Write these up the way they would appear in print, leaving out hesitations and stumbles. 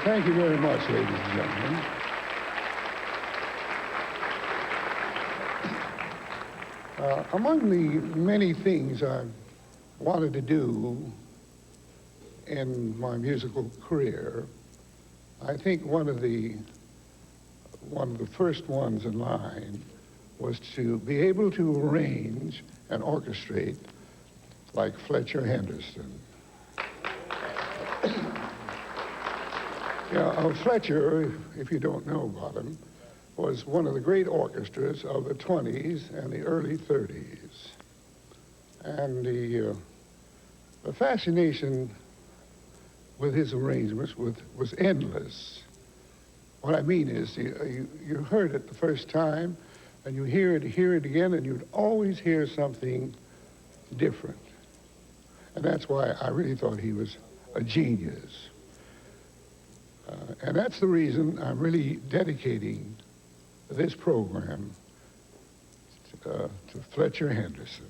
Thank you very much, ladies and gentlemen. Among the many things I wanted to do in my musical career, I think one of the first ones in line was to be able to arrange and orchestrate like Fletcher Henderson. Fletcher, if you don't know about him, was one of the great orchestras of the 20s and the early 30s. And the fascination with his arrangements was endless. What I mean is, you heard it the first time, and you hear it again, and you'd always hear something different. And that's why I really thought he was a genius. And that's the reason I'm really dedicating this program to Fletcher Henderson.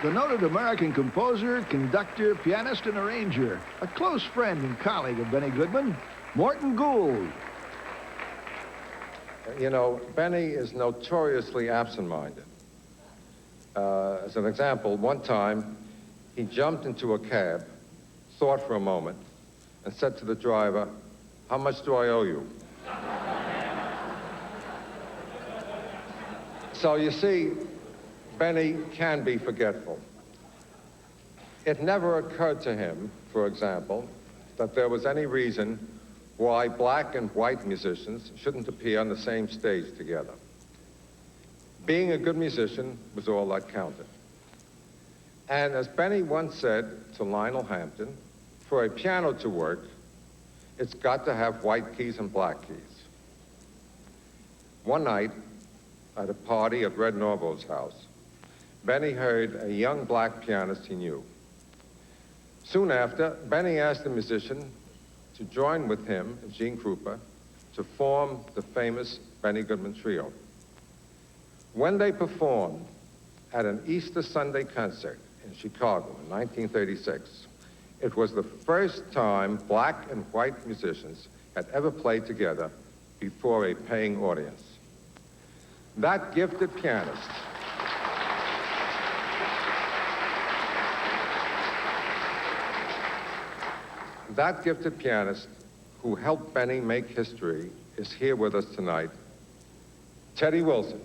the noted American composer, conductor, pianist, and arranger, a close friend and colleague of Benny Goodman, Morton Gould. You know, Benny is notoriously absent-minded. As an example, one time, he jumped into a cab, thought for a moment, and said to the driver, "How much do I owe you?" So you see, Benny can be forgetful. It never occurred to him, for example, that there was any reason why black and white musicians shouldn't appear on the same stage together. Being a good musician was all that counted. And as Benny once said to Lionel Hampton, for a piano to work, it's got to have white keys and black keys. One night, at a party at Red Norvo's house, Benny heard a young black pianist he knew. Soon after, Benny asked the musician to join with him and Gene Krupa to form the famous Benny Goodman Trio. When they performed at an Easter Sunday concert in Chicago in 1936, it was the first time black and white musicians had ever played together before a paying audience. That gifted pianist who helped Benny make history is here with us tonight, Teddy Wilson.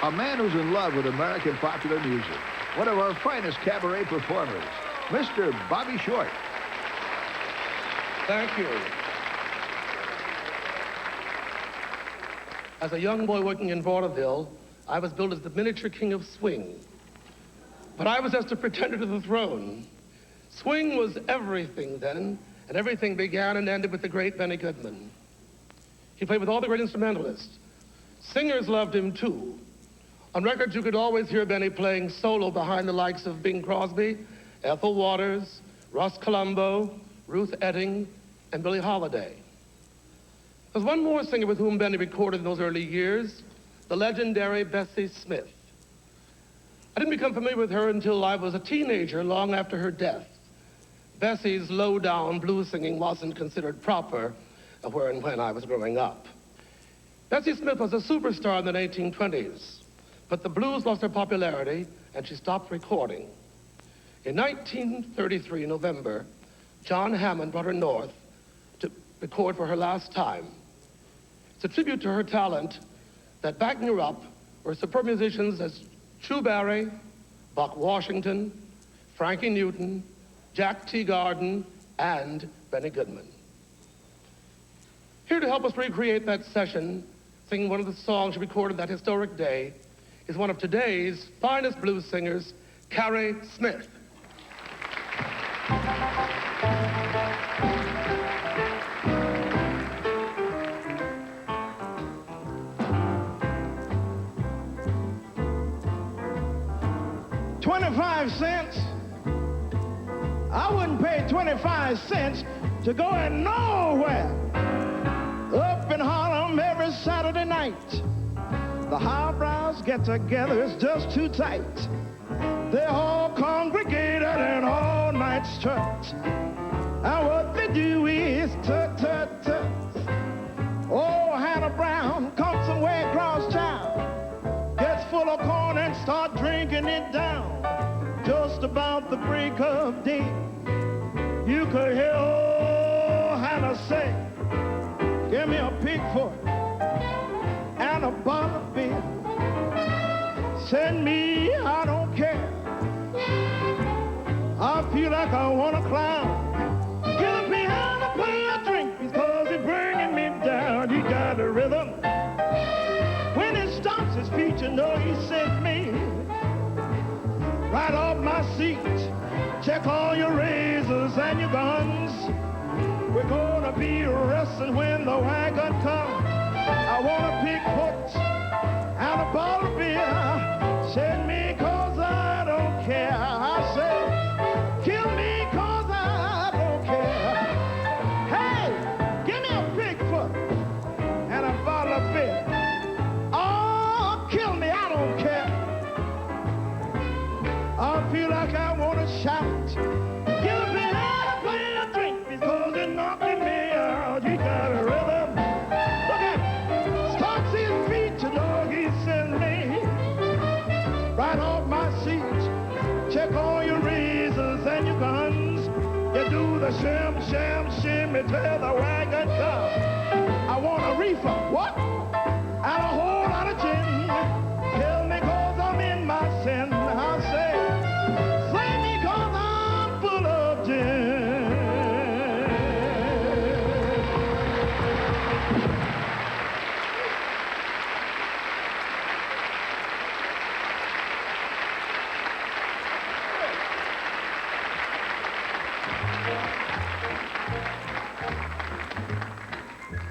A man who's in love with American popular music. One of our finest cabaret performers, Mr. Bobby Short. Thank you. As a young boy working in vaudeville, I was billed as the miniature king of swing. But I was just a pretender to the throne. Swing was everything then, and everything began and ended with the great Benny Goodman. He played with all the great instrumentalists. Singers loved him too. On records, you could always hear Benny playing solo behind the likes of Bing Crosby, Ethel Waters, Russ Columbo, Ruth Etting, and Billie Holiday. There's one more singer with whom Benny recorded in those early years, the legendary Bessie Smith. I didn't become familiar with her until I was a teenager, long after her death. Bessie's low-down blues singing wasn't considered proper where and when I was growing up. Bessie Smith was a superstar in the 1920s, but the blues lost their popularity and she stopped recording. In 1933, November, John Hammond brought her north to record for her last time. It's a tribute to her talent that backing her up were superb musicians as Chu Berry, Buck Washington, Frankie Newton, Jack Teagarden, and Benny Goodman. Here to help us recreate that session, singing one of the songs she recorded that historic day, is one of today's finest blues singers, Carrie Smith. 25 cents. I wouldn't pay 25 cents to go in nowhere. Up in Harlem every Saturday night. The highbrows get together, it's just too tight. They all congregated in all night strut. And what they do is tut, tut, tut. Oh, Hannah Brown comes somewhere across town, gets full of corn and start drinking it down. Just about the break of day, you could hear old Hannah say, give me a pig foot and a bottle of beer. Send me, I don't care. I feel like I want to clown. Get me out and play a drink because it's bringing me down. He got a rhythm. When he stops his feet, you know he sent me right off my seat. Check all your razors and your guns. We're gonna be wrestling when the wagon comes. I want a pig foot and a bottle of beer. Send me cause I don't care. I say, kill me cause I don't care. Hey, give me a pig foot and a bottle of beer. Oh, kill me, I don't care. I feel like I want to shout. Give me a play a drink because it's knocking me out. He got a rhythm. Look at, starts his feet, you know he sends me right off my seat. Check all your razors and your guns. You do the shim, shim, shimmy till the wagon comes. I want a reefer, what? And a whole lot of gin. Kill me cause I'm in my sin. I say, slay me cause I'm full of gin.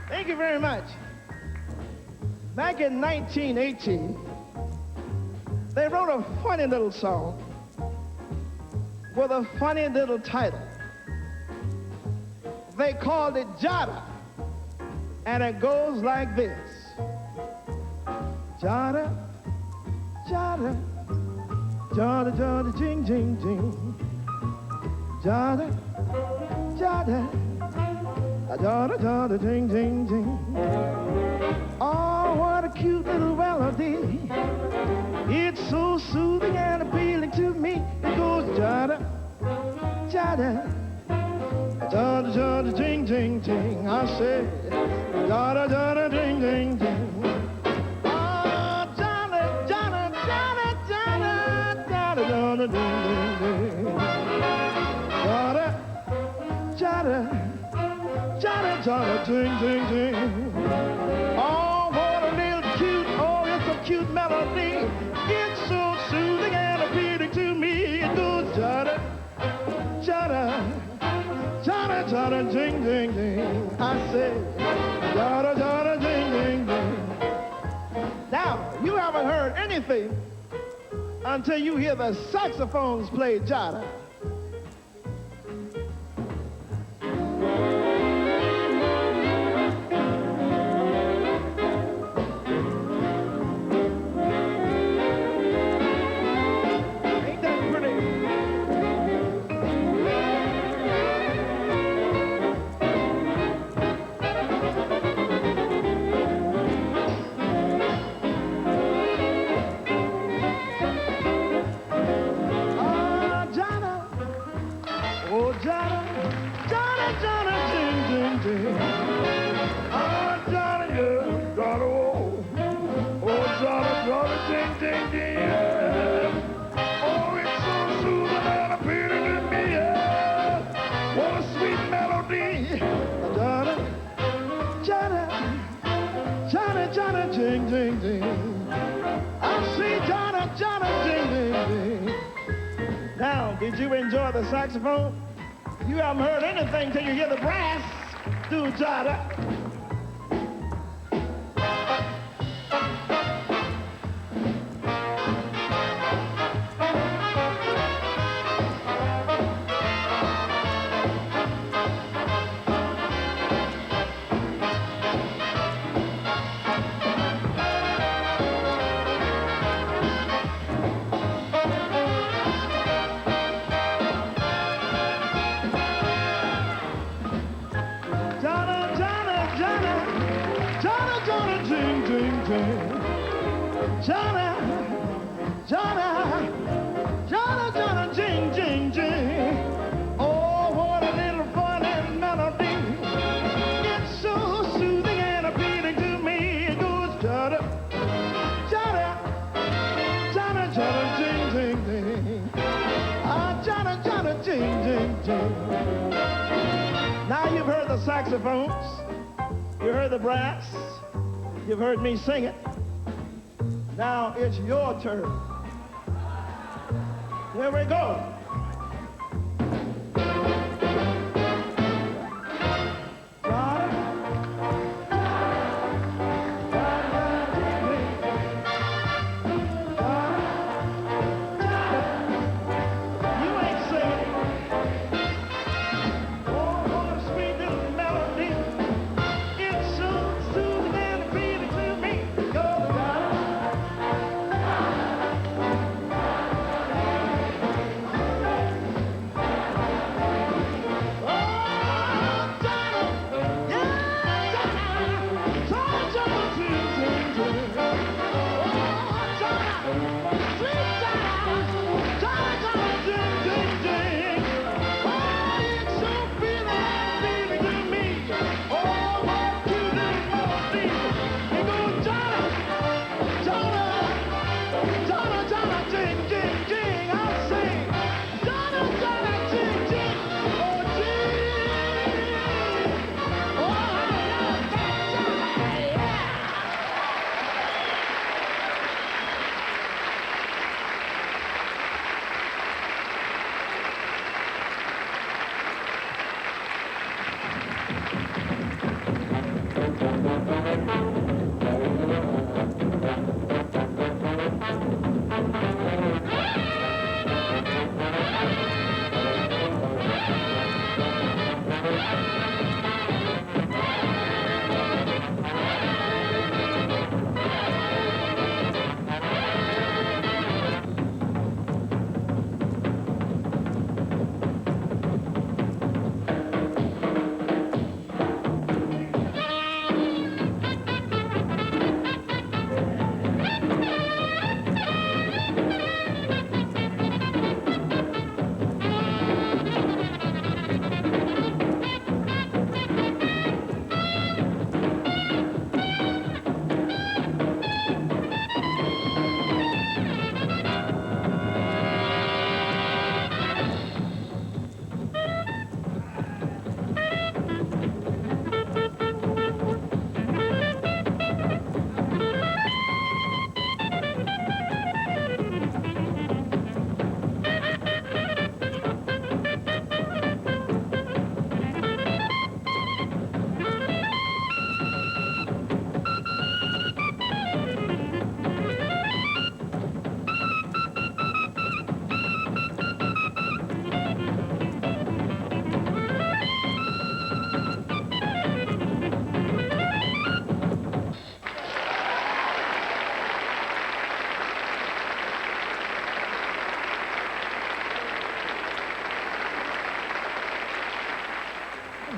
Thank you very much. Back in 1918, they wrote a funny little song with a funny little title. They called it Jada, and it goes like this. Jada, Jada, Jada, Jada, jing, jing, jing. Jada, Jada, Jada, Jada, jing, jing, jing. Oh, what a cute little melody. It's so soothing and appealing to me. It goes Jada, Jada, Jada, Jada, jing, jing, jing. I say, Jada, Jada, jing, jing, jing. Oh, Jada, Jada. Jada, ding, ding, ding. Oh, what a little cute, oh, it's a cute melody. It's so soothing and appealing to me. It goes Jada, Jada, Jada, Jada, ding, ding, ding. I say, Jada, Jada, ding, ding, ding. Now, you haven't heard anything until you hear the saxophones play Jada. Did you enjoy the saxophone? You haven't heard anything till you hear the brass do Jada. Now you've heard the saxophones, you heard the brass, you've heard me sing it. Now it's your turn. Here we go.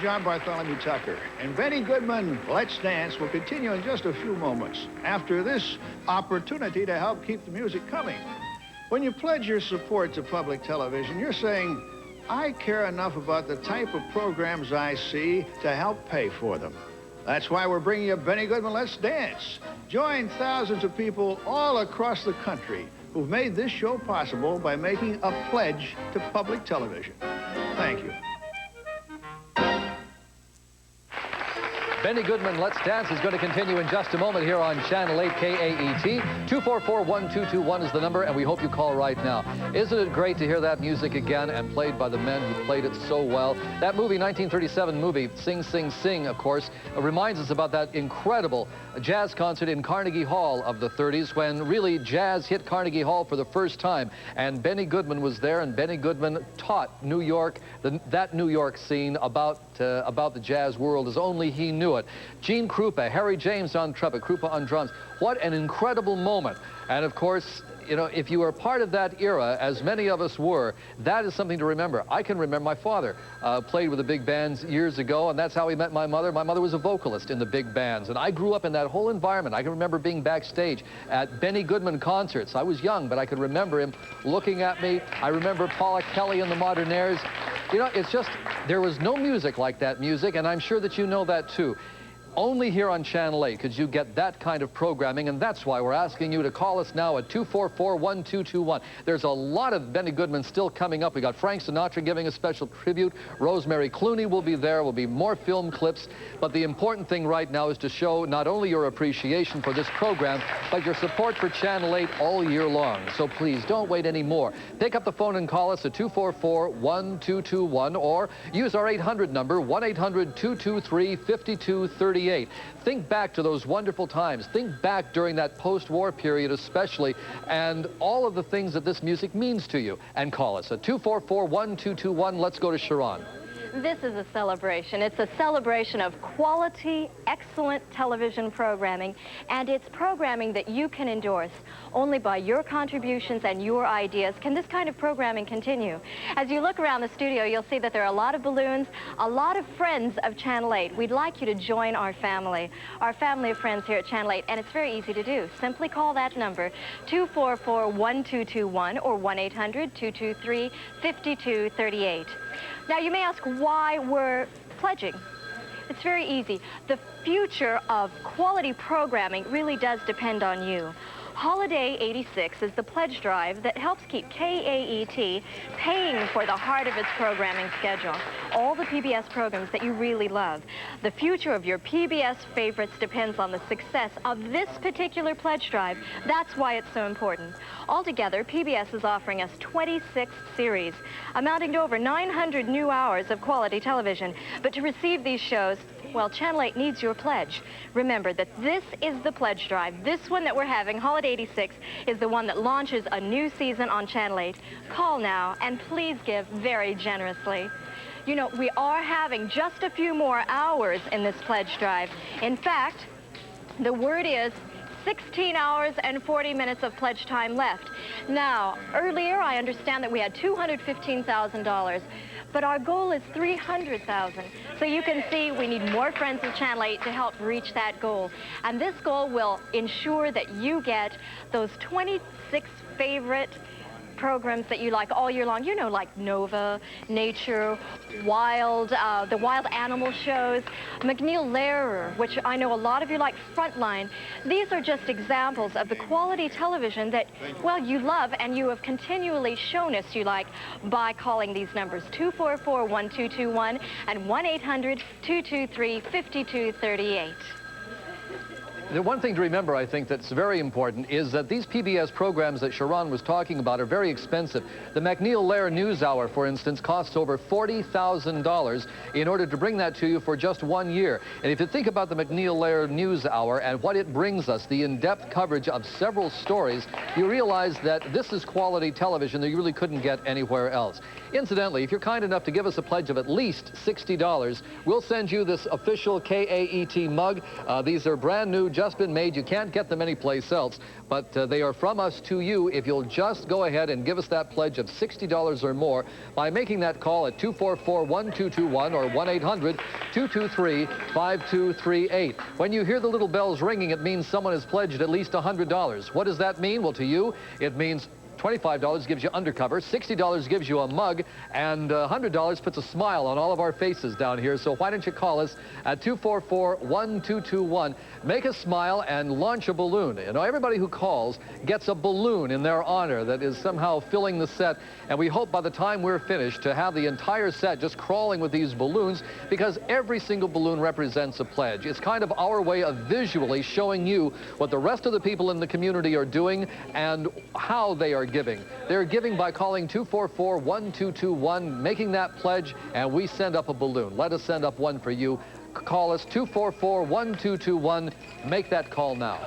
John Bartholomew Tucker. And Benny Goodman, Let's Dance will continue in just a few moments after this opportunity to help keep the music coming. When you pledge your support to public television, you're saying, I care enough about the type of programs I see to help pay for them. That's why we're bringing you Benny Goodman, Let's Dance. Join thousands of people all across the country who've made this show possible by making a pledge to public television. Thank you. Benny Goodman, Let's Dance is going to continue in just a moment here on Channel 8 KAET. 244-1221 is the number, and we hope you call right now. Isn't it great to hear that music again and played by the men who played it so well? That movie, 1937 movie, Sing, Sing, Sing, of course, reminds us about that incredible jazz concert in Carnegie Hall of the 30s when really jazz hit Carnegie Hall for the first time. And Benny Goodman was there, and Benny Goodman taught New York, that New York scene about the jazz world as only he knew it. Gene Krupa, Harry James on trumpet, Krupa on drums. What an incredible moment. And of course, you know, if you were part of that era, as many of us were, that is something to remember. I can remember my father played with the big bands years ago, and that's how he met my mother. My mother was a vocalist in the big bands, and I grew up in that whole environment. I can remember being backstage at Benny Goodman concerts. I was young, but I could remember him looking at me. I remember Paula Kelly and the Modernaires. You know, it's just, there was no music like that music, and I'm sure that you know that too. Only here on Channel 8 could you get that kind of programming, and that's why we're asking you to call us now at 244-1221. There's a lot of Benny Goodman still coming up. We got Frank Sinatra giving a special tribute. Rosemary Clooney will be there. Will be more film clips. But the important thing right now is to show not only your appreciation for this program, but your support for Channel 8 all year long. So please, don't wait anymore. Pick up the phone and call us at 244-1221, or use our 800 number, 1-800-223-5238. Think back to those wonderful times. Think back during that post-war period especially, and all of the things that this music means to you. And call us at 244-1221. Let's go to Sharon. This is a celebration. It's a celebration of quality, excellent television programming, and it's programming that you can endorse. Only by your contributions and your ideas can this kind of programming continue. As you look around the studio, you'll see that there are a lot of balloons, a lot of friends of Channel 8. We'd like you to join our family of friends here at Channel 8, and it's very easy to do. Simply call that number, 244-1221 or 1-800-223-5238. Now, you may ask why we're pledging. It's very easy. The future of quality programming really does depend on you. Holiday 86 is the pledge drive that helps keep KAET paying for the heart of its programming schedule. All the PBS programs that you really love. The future of your PBS favorites depends on the success of this particular pledge drive. That's why it's so important. Altogether, PBS is offering us 26 series, amounting to over 900 new hours of quality television. But to receive these shows, well, Channel 8 needs your pledge. Remember that this is the pledge drive. This one that we're having, Holiday 86, is the one that launches a new season on Channel 8. Call now and please give very generously. You know, we are having just a few more hours in this pledge drive. In fact, the word is 16 hours and 40 minutes of pledge time left. Now, earlier I understand that we had $215,000. But our goal is $300,000. So you can see we need more friends of Channel 8 to help reach that goal. And this goal will ensure that you get those 26 favorite programs that you like all year long. You know, like Nova, Nature, Wild, the Wild Animal shows, McNeil Lehrer, which I know a lot of you like, Frontline. These are just examples of the quality television that, well, you love and you have continually shown us you like by calling these numbers, 244-1221 and 1-800-223-5238. The one thing to remember, I think, that's very important is that these PBS programs that Sharon was talking about are very expensive. The McNeil Lehrer News Hour, for instance, costs over $40,000 in order to bring that to you for just 1 year. And if you think about the McNeil Lehrer News Hour and what it brings us, the in-depth coverage of several stories, you realize that this is quality television that you really couldn't get anywhere else. Incidentally, if you're kind enough to give us a pledge of at least $60, we'll send you this official KAET mug. These are brand new, just been made. You can't get them anyplace else, but they are from us to you if you'll just go ahead and give us that pledge of $60 or more by making that call at 244-1221 or 1-800-223-5238. When you hear the little bells ringing, it means someone has pledged at least $100. What does that mean? Well, to you, it means $25 gives you undercover, $60 gives you a mug, and $100 puts a smile on all of our faces down here. So why don't you call us at 244-1221. Make a smile and launch a balloon. You know, everybody who calls gets a balloon in their honor that is somehow filling the set. And we hope by the time we're finished to have the entire set just crawling with these balloons, because every single balloon represents a pledge. It's kind of our way of visually showing you what the rest of the people in the community are doing and how they are giving. They're giving by calling 244-1221, making that pledge, and we send up a balloon. Let us send up one for you. Call us 244-1221. Make that call now.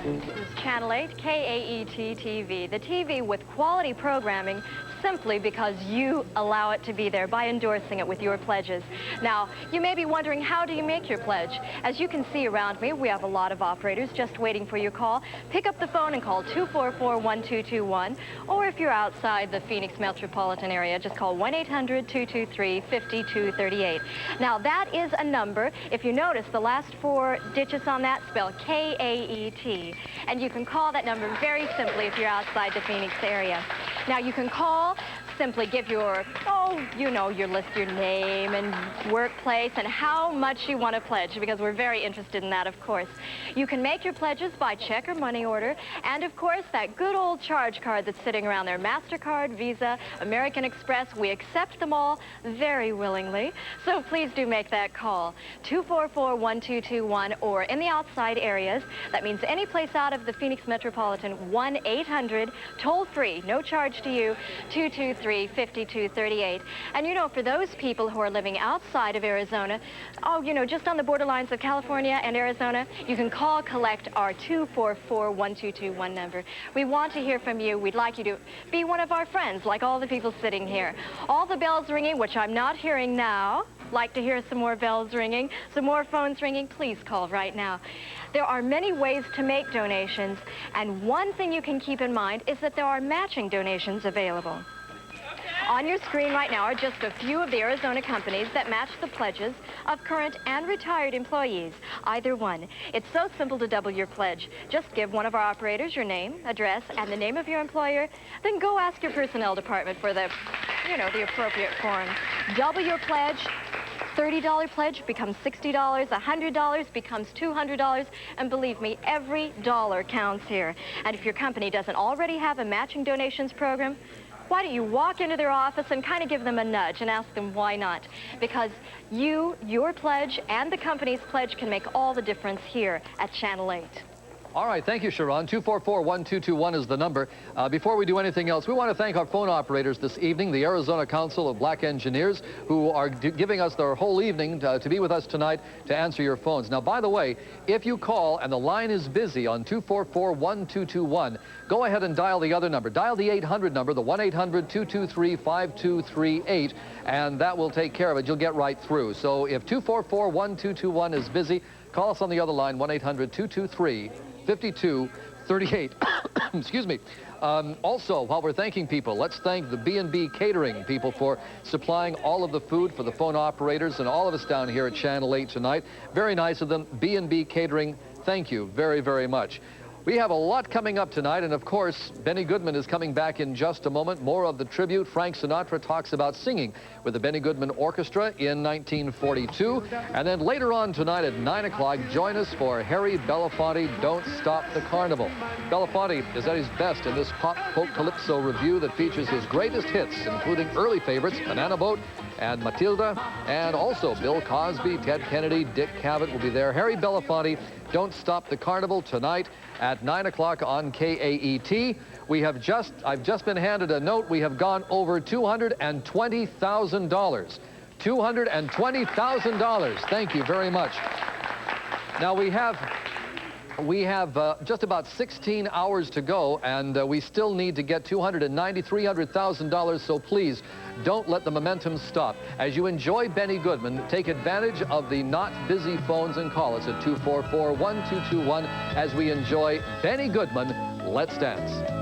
This is Channel 8 KAET TV, the TV with quality programming simply because you allow it to be there by endorsing it with your pledges. Now, you may be wondering, how do you make your pledge? As you can see around me, we have a lot of operators just waiting for your call. Pick up the phone and call 244-1221, or if you're outside the Phoenix metropolitan area, just call 1-800-223-5238. Now, that is a number. If you notice, the last 4 digits on that spell KAET, and you can call that number very simply if you're outside the Phoenix area. Now, you can call, simply give your, your list, your name and workplace and how much you want to pledge, because we're very interested in that, of course. You can make your pledges by check or money order, and of course, that good old charge card that's sitting around there, MasterCard, Visa, American Express, we accept them all very willingly. So please do make that call, 244-1221, or in the outside areas, that means any place out of the Phoenix metropolitan, 1-800, toll-free, no charge to you, 223-5238. And you know, for those people who are living outside of Arizona, just on the borderlines of California and Arizona, you can call collect our 244-1221 number. We want to hear from you. We'd like you to be one of our friends, like all the people sitting here. All the bells ringing, which I'm not hearing now. Like to hear some more bells ringing, some more phones ringing, please call right now. There are many ways to make donations, and one thing you can keep in mind is that there are matching donations available. On your screen right now are just a few of the Arizona companies that match the pledges of current and retired employees, either one. It's so simple to double your pledge. Just give one of our operators your name, address, and the name of your employer, then go ask your personnel department for the appropriate form. Double your pledge. $30 pledge becomes $60, $100 becomes $200, and believe me, every dollar counts here. And if your company doesn't already have a matching donations program, why don't you walk into their office and kind of give them a nudge and ask them why not? Because your pledge, and the company's pledge can make all the difference here at Channel 8. All right, thank you, Sharon. 244-1221 is the number. Before we do anything else, we want to thank our phone operators this evening, the Arizona Council of Black Engineers, who are giving us their whole evening to be with us tonight to answer your phones. Now, by the way, if you call and the line is busy on 244-1221, go ahead and dial the other number. Dial the 800 number, the 1-800-223-5238, and that will take care of it. You'll get right through. So if 244-1221 is busy, call us on the other line, 1-800-223-5238. Excuse me. Also, while we're thanking people, let's thank the B&B Catering people for supplying all of the food for the phone operators and all of us down here at Channel 8 tonight. Very nice of them. B&B Catering, thank you very, very much. We have a lot coming up tonight, and of course, Benny Goodman is coming back in just a moment. More of the tribute. Frank Sinatra talks about singing with the Benny Goodman Orchestra in 1942. And then later on tonight at 9 o'clock, join us for Harry Belafonte, Don't Stop the Carnival. Belafonte is at his best in this pop folk calypso review that features his greatest hits, including early favorites, Banana Boat and Matilda, and also Bill Cosby, Ted Kennedy, Dick Cavett will be there. Harry Belafonte, Don't Stop the Carnival tonight at 9 o'clock on KAET. I've just been handed a note. We have gone over $220,000. $220,000. Thank you very much. Now we have We have just about 16 hours to go, and we still need to get $300,000, so please don't let the momentum stop. As you enjoy Benny Goodman, take advantage of the not busy phones and call us at 244-1221 as we enjoy Benny Goodman, Let's Dance.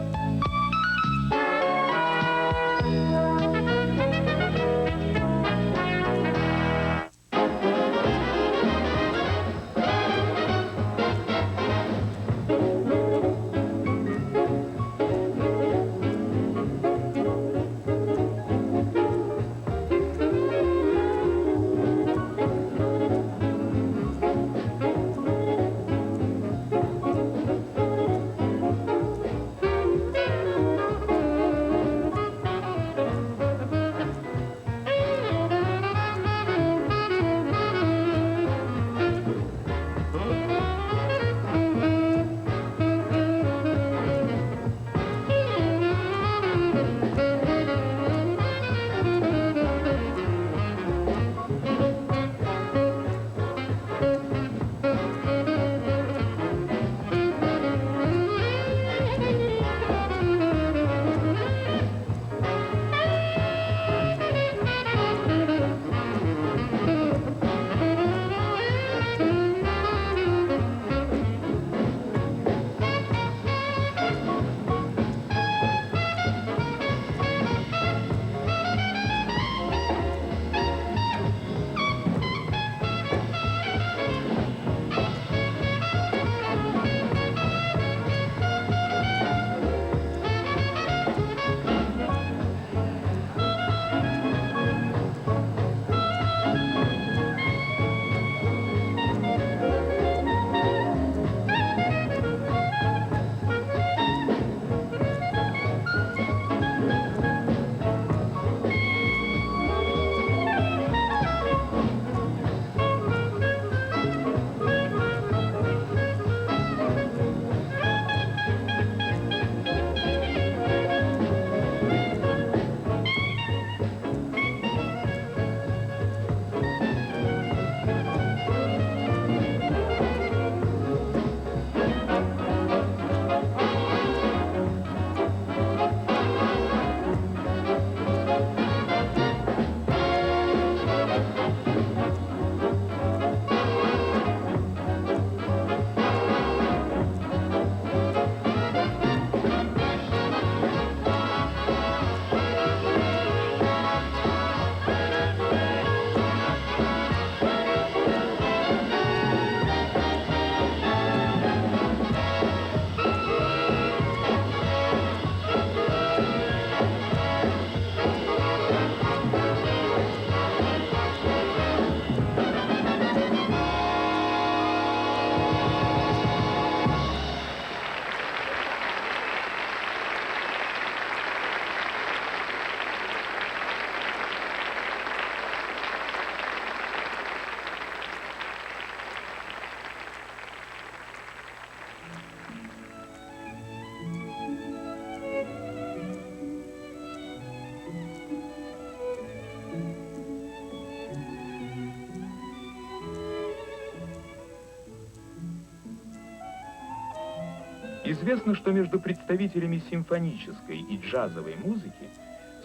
Известно, что между представителями симфонической и джазовой музыки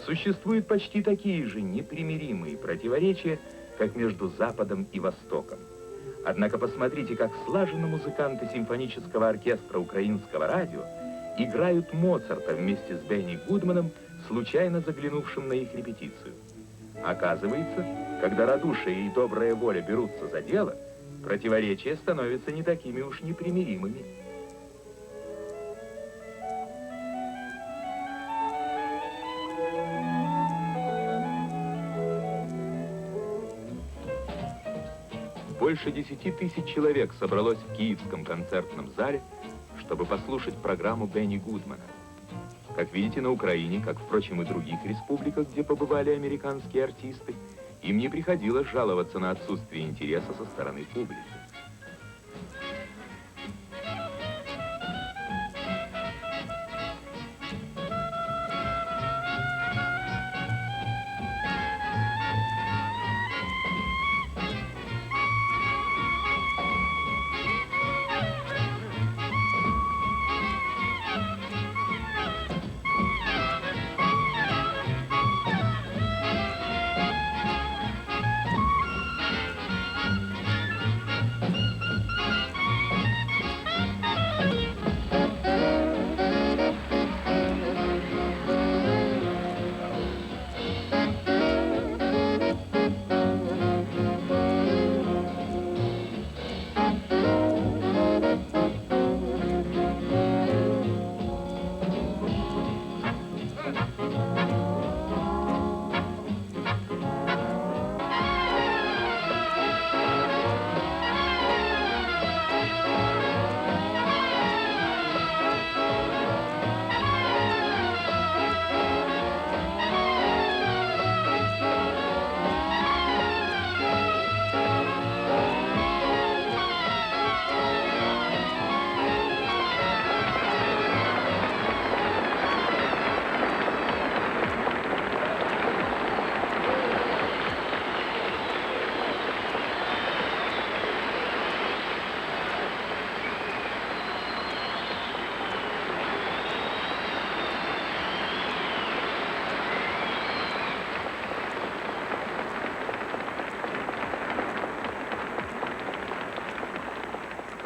существуют почти такие же непримиримые противоречия, как между Западом и Востоком. Однако посмотрите, как слаженно музыканты симфонического оркестра украинского радио играют Моцарта вместе с Бенни Гудманом, случайно заглянувшим на их репетицию. Оказывается, когда радушие и добрая воля берутся за дело, противоречия становятся не такими уж непримиримыми. Больше 10 тысяч человек собралось в Киевском концертном зале, чтобы послушать программу Бенни Гудмана. Как видите, на Украине, как, впрочем, и в других республиках, где побывали американские артисты, им не приходилось жаловаться на отсутствие интереса со стороны публики.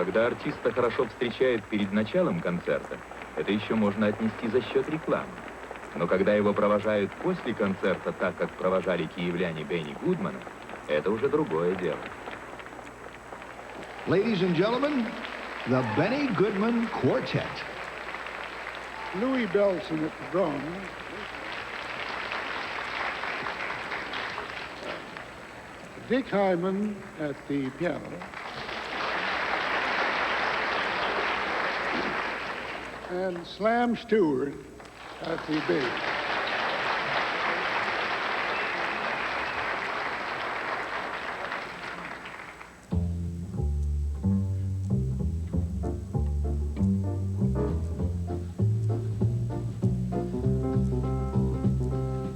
Когда артиста хорошо встречают перед началом концерта, это еще можно отнести за счет рекламы. Но когда его провожают после концерта, так как провожали киевляне Бенни Гудмана, это уже другое дело. Ladies and gentlemen, the Benny Goodman Quartet. Louie Bellson at the drums. Dick Hyman at the piano. And Slam Stewart at the bass.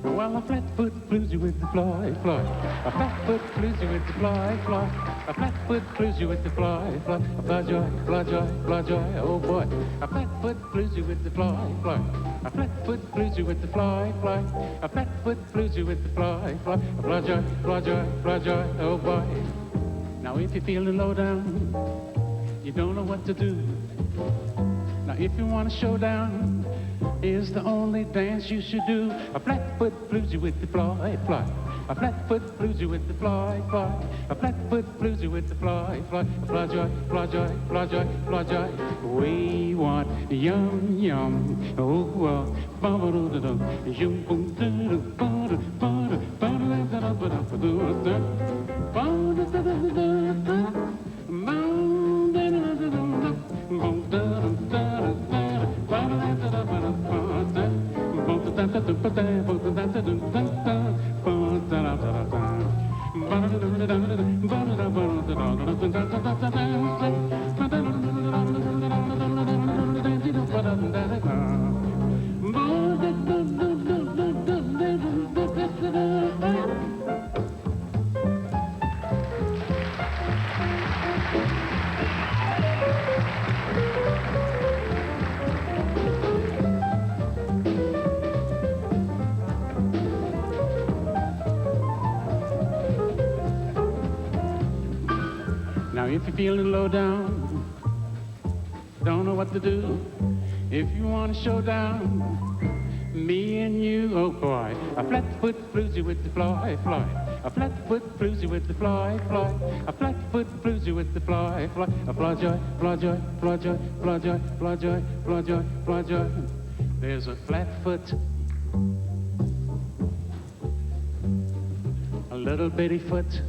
Well, a flat-foot bluesy with the fly, fly. A flat-foot bluesy with the fly, fly. A flat-foot bluesy with the fly, fly. A fly joy, fly joy, fly joy, oh boy. A flat-foot bluesy with the fly, fly. A flat-foot bluesy with the fly, fly. A flat-foot bluesy with the fly, fly. A fly joy, fly joy, fly joy, oh boy. Now if you're feeling low down, you don't know what to do. Now if you want a showdown, is the only dance you should do. A flat-foot bluesy with the fly, fly. A flat-foot bluesy with the fly, fly. A flat-foot bluesy with the fly, fly. A fly joy, fly joy, fly joy, fly joy. We want yum yum. Oh, ba-ba-doo-da-dum. Yum boom doo-doo, ba-doo, ba-doo, ba-doo-da-da-da-ba-da-ba-doo-da. Ba-da-da-da-da-da. Now if you're feeling low down, don't know what to do. If you want a showdown, me and you, oh boy. A flat-foot bluesy with the fly, fly. A flat-foot bluesy with the fly, fly. A flat-foot bluesy with the fly, fly. A fly joy, fly joy, fly joy, fly joy, fly joy, fly joy, fly joy. There's a flat-foot, a little bitty foot,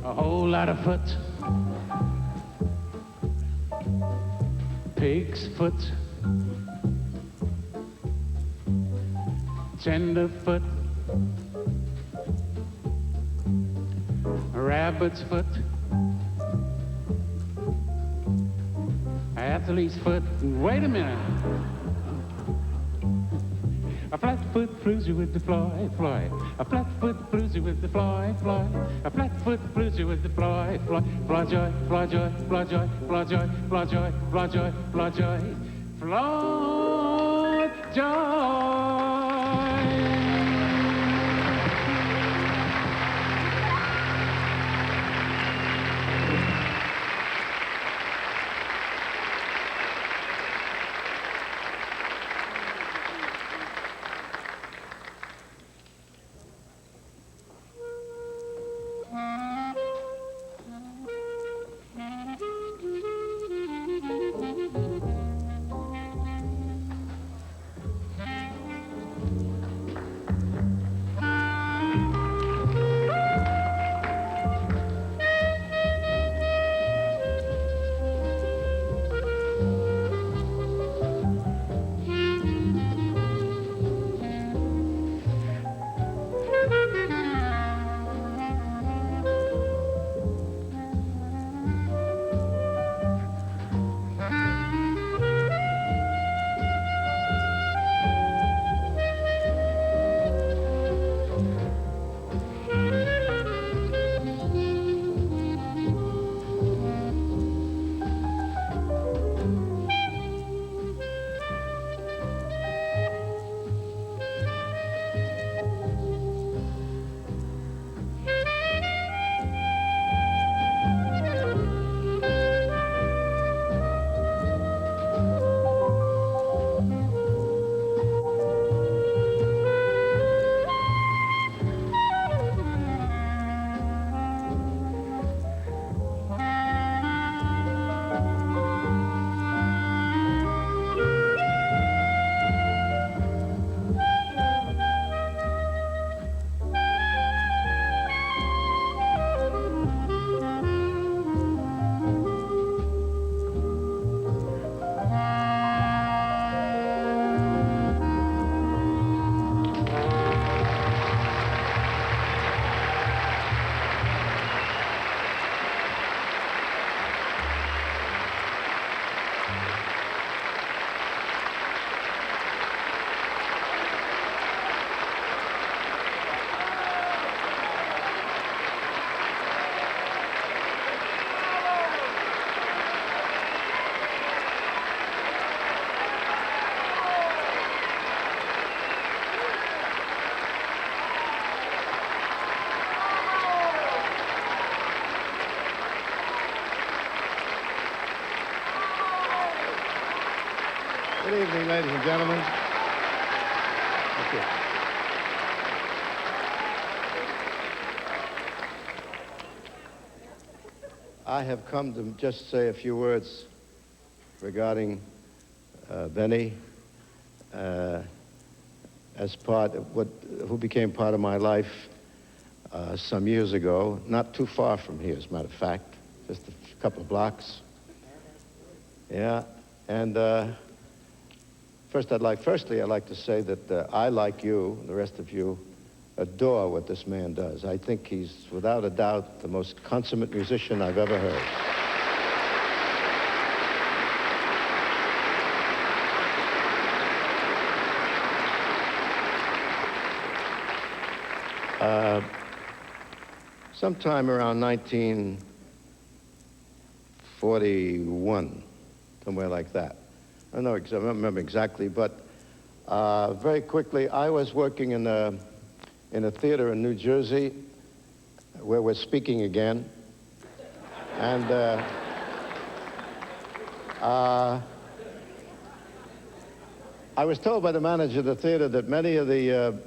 a whole lot of foot, pig's foot, tenderfoot, rabbit's foot, athlete's foot. Wait a minute. A flat-foot bluesy with the fly, fly. A flat-foot bluesy with the fly, fly. A flat-foot bluesy with the fly, fly. Fly joy, fly joy, fly joy, fly joy, fly joy, fly joy, fly joy, fly joy. Good evening, ladies and gentlemen. Thank you. I have come to just say a few words regarding Benny as part of who became part of my life some years ago, not too far from here, as a matter of fact, just a couple of blocks. Yeah, and firstly, I'd like to say that I, like you, and the rest of you, adore what this man does. I think he's, without a doubt, the most consummate musician I've ever heard. Sometime around 1941, somewhere like that. I don't remember exactly, but very quickly, I was working in a theater in New Jersey where we're speaking again. And I was told by the manager of the theater that many of the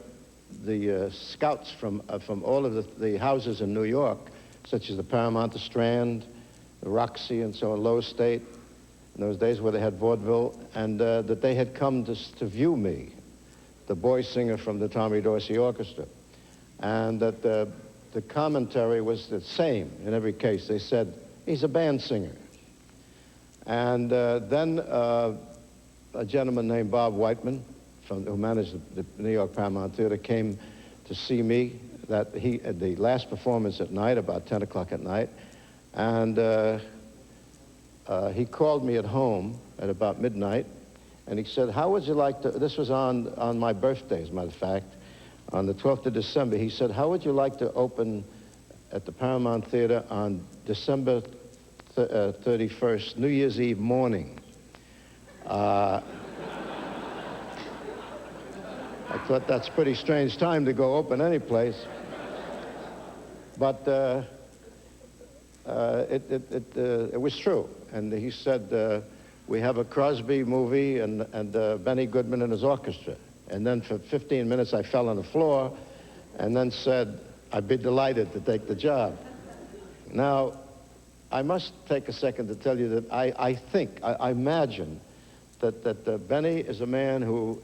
scouts from all of the houses in New York, such as the Paramount, the Strand, the Roxy, and so on, Low State, in those days where they had vaudeville, and that they had come to view me, the boy singer from the Tommy Dorsey Orchestra, and that the commentary was the same in every case. They said, he's a band singer. And then a gentleman named Bob Whiteman, who managed the New York Paramount Theater, came to see me at the last performance at night, about 10 o'clock at night, and he called me at home at about midnight, and he said, how would you like to, this was on my birthday, as a matter of fact, on the 12th of December, he said, how would you like to open at the Paramount Theater on December 31st, New Year's Eve morning? I thought that's a pretty strange time to go open any place. But it was true. And he said, we have a Crosby movie and Benny Goodman and his orchestra. And then for 15 minutes, I fell on the floor and then said, I'd be delighted to take the job. Now, I must take a second to tell you that I imagine that Benny is a man who,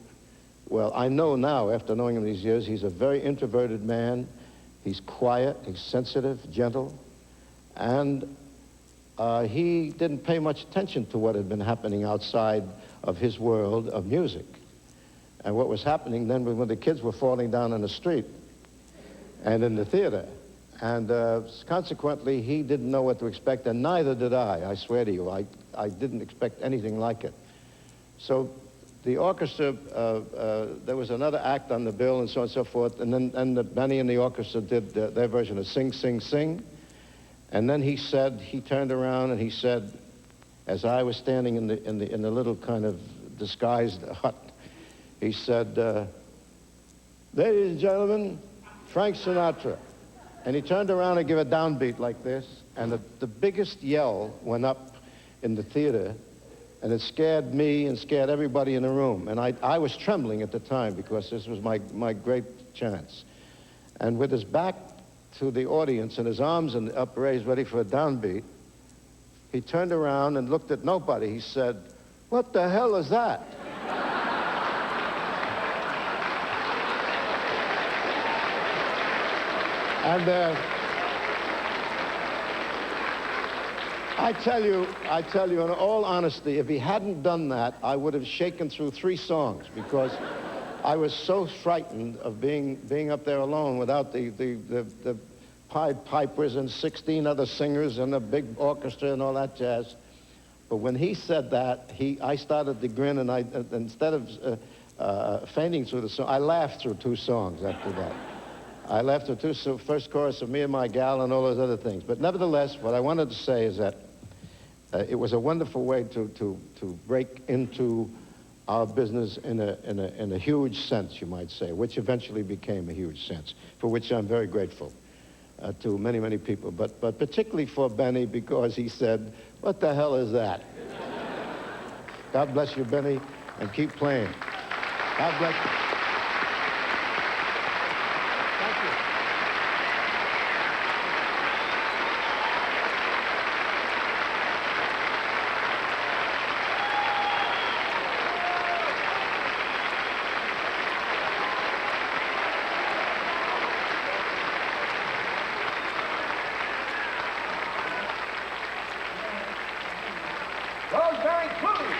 well, I know now, after knowing him these years, he's a very introverted man. He's quiet, he's sensitive, gentle, and he didn't pay much attention to what had been happening outside of his world of music. And what was happening then when the kids were falling down in the street and in the theater. And consequently, he didn't know what to expect, and neither did I swear to you. I didn't expect anything like it. So the orchestra, there was another act on the bill and so on and so forth, and then Benny and the orchestra did their version of Sing, Sing, Sing. And then he turned around and he said, as I was standing in the little kind of disguised hut, he said, ladies and gentlemen, Frank Sinatra. And he turned around and gave a downbeat like this, and the biggest yell went up in the theater, and it scared me and scared everybody in the room. And I was trembling at the time because this was my great chance. And with his back to the audience and his arms upraised ready for a downbeat, he turned around and looked at nobody. He said, what the hell is that? And I tell you, in all honesty, if he hadn't done that, I would have shaken through 3 songs because I was so frightened of being up there alone without the Pied Pipers and 16 other singers and a big orchestra and all that jazz. But when he said that, I started to grin, and instead of fainting through the song, I laughed through 2 songs after that. I laughed through first chorus of Me and My Gal and all those other things. But nevertheless, what I wanted to say is that it was a wonderful way to break into our business in a huge sense, you might say, which eventually became a huge sense, for which I'm very grateful to many, many people, but particularly for Benny, because he said, "What the hell is that?" God bless you, Benny, and keep playing. God bless you. Thank you. Rosemary Clooney.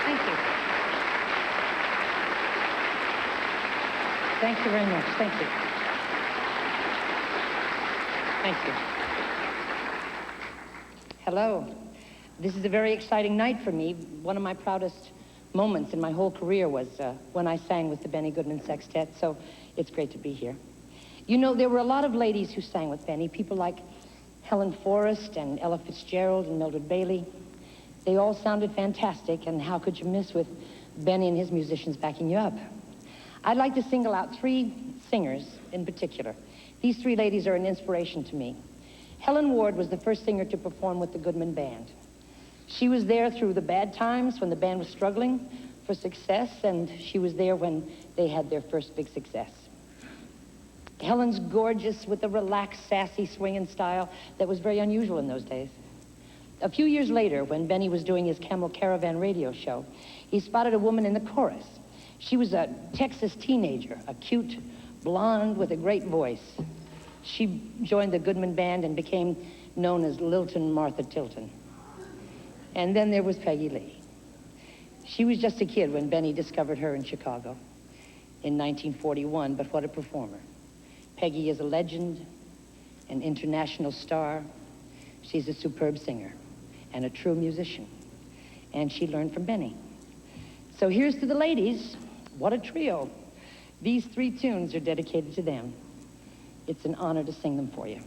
Thank you. Thank you very much. Thank you. Thank you. Hello. This is a very exciting night for me. One of my proudest moments in my whole career was when I sang with the Benny Goodman Sextet, so it's great to be here. You know, there were a lot of ladies who sang with Benny, people like Helen Forrest and Ella Fitzgerald and Mildred Bailey. They all sounded fantastic, and how could you miss with Benny and his musicians backing you up? I'd like to single out 3 singers in particular. These 3 ladies are an inspiration to me. Helen Ward was the first singer to perform with the Goodman Band. She was there through the bad times when the band was struggling for success, and she was there when they had their first big success. Helen's gorgeous with a relaxed, sassy swinging style that was very unusual in those days. A few years later, when Benny was doing his Camel Caravan radio show, he spotted a woman in the chorus. She was a Texas teenager, a cute blonde with a great voice. She joined the Goodman Band and became known as Lilton Martha Tilton. And then there was Peggy Lee. She was just a kid when Benny discovered her in Chicago in 1941, but what a performer. Peggy is a legend, an international star. She's a superb singer and a true musician. And she learned from Benny. So here's to the ladies. What a trio. These 3 tunes are dedicated to them. It's an honor to sing them for you.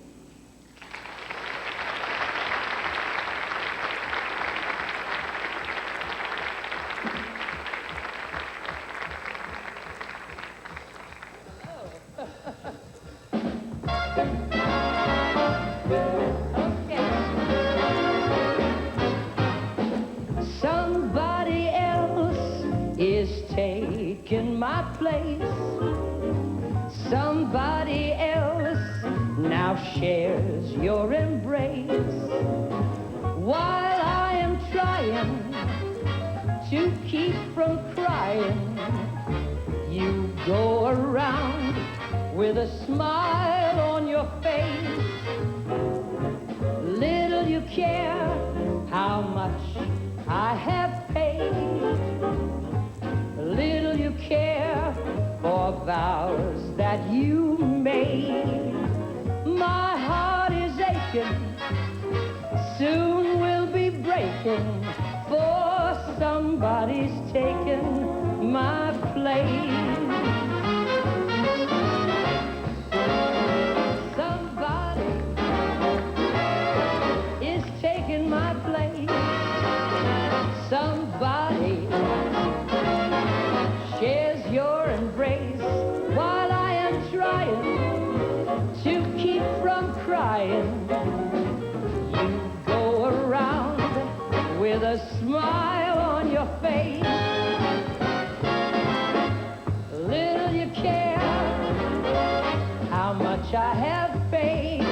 Somebody else is taking my place. Somebody else now shares your embrace. While I am trying to keep from crying, you go around with a smile on your face. Little you care how much I have paid. Little you care for vows that you made. My heart is aching, soon will be breaking, for somebody's taken my place. Somebody is taking my place. Somebody shares your embrace. While I am trying to keep from crying, you go around with a smile on your face. Little you care how much I have paid.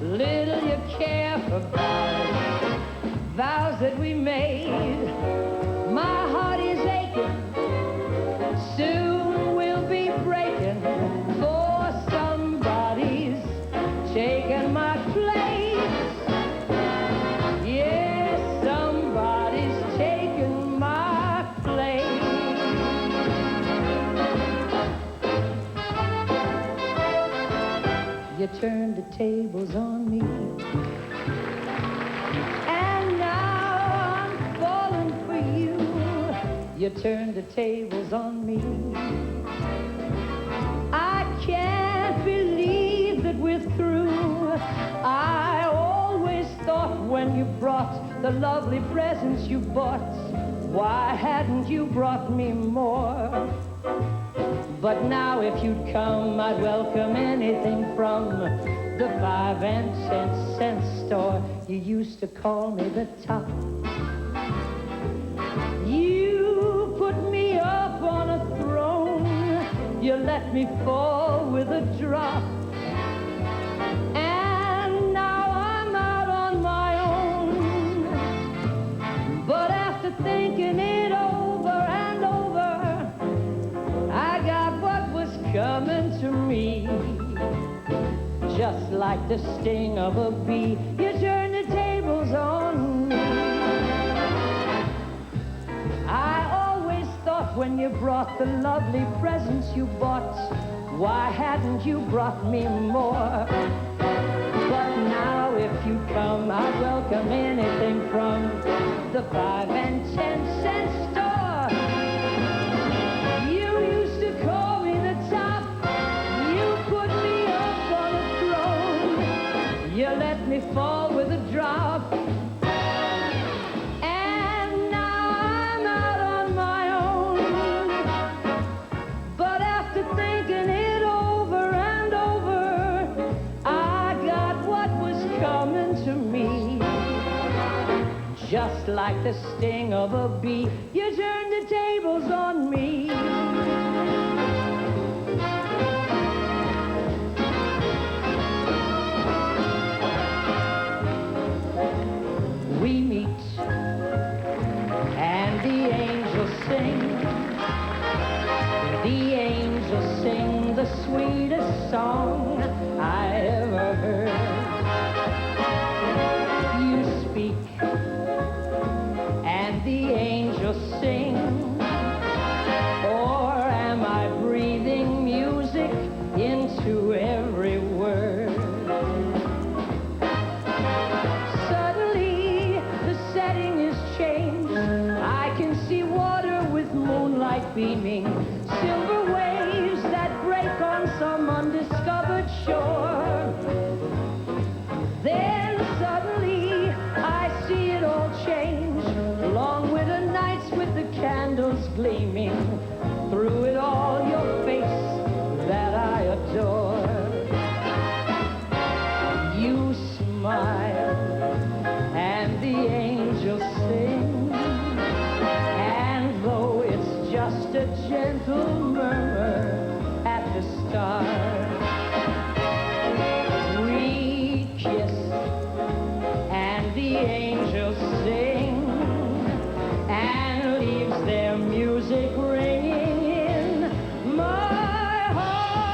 Little you care for vows that we made. My heart is aching, soon we'll be breaking, for somebody's taking my place. Yes, somebody's taking my place. you turned the tables on me. And now I'm falling for you. You turned the tables on me. I can't believe that we're through. I always thought when you brought the lovely presents you bought, why hadn't you brought me more? But now if you'd come, I'd welcome anything from the 5 and 10 cent store. You used to call me the top. You put me up on a throne. You let me fall with a drop. And now I'm out on my own. But after thinking it over and over, I got what was coming to me. Just like the sting of a bee, you turned the tables on me. I always thought when you brought the lovely presents you bought, why hadn't you brought me more? But now if you come, I'd welcome anything from the 5 and 10 cent store. You used to call me the top. You put me up on a throne. You let me fall with a drop. And now I'm out on my own. But after thinking it over and over, I got what was coming to me. Just like the sting of a bee, you turned the tables on me. We meet and the angels sing. The angels sing the sweetest song I ever heard. You speak and the angels sing. Or am I breathing music into every word? Suddenly the setting is changed. I can see water with moonlight beaming, silver waves that break on some undiscovered shore. Then suddenly I see it all change. Long winter nights with the candles gleaming. Through it all your face that I adore. You smile and the angels sing. And though it's just a gentle murmur at the start, we kiss and the angels sing, and leaves their music ringing in my heart.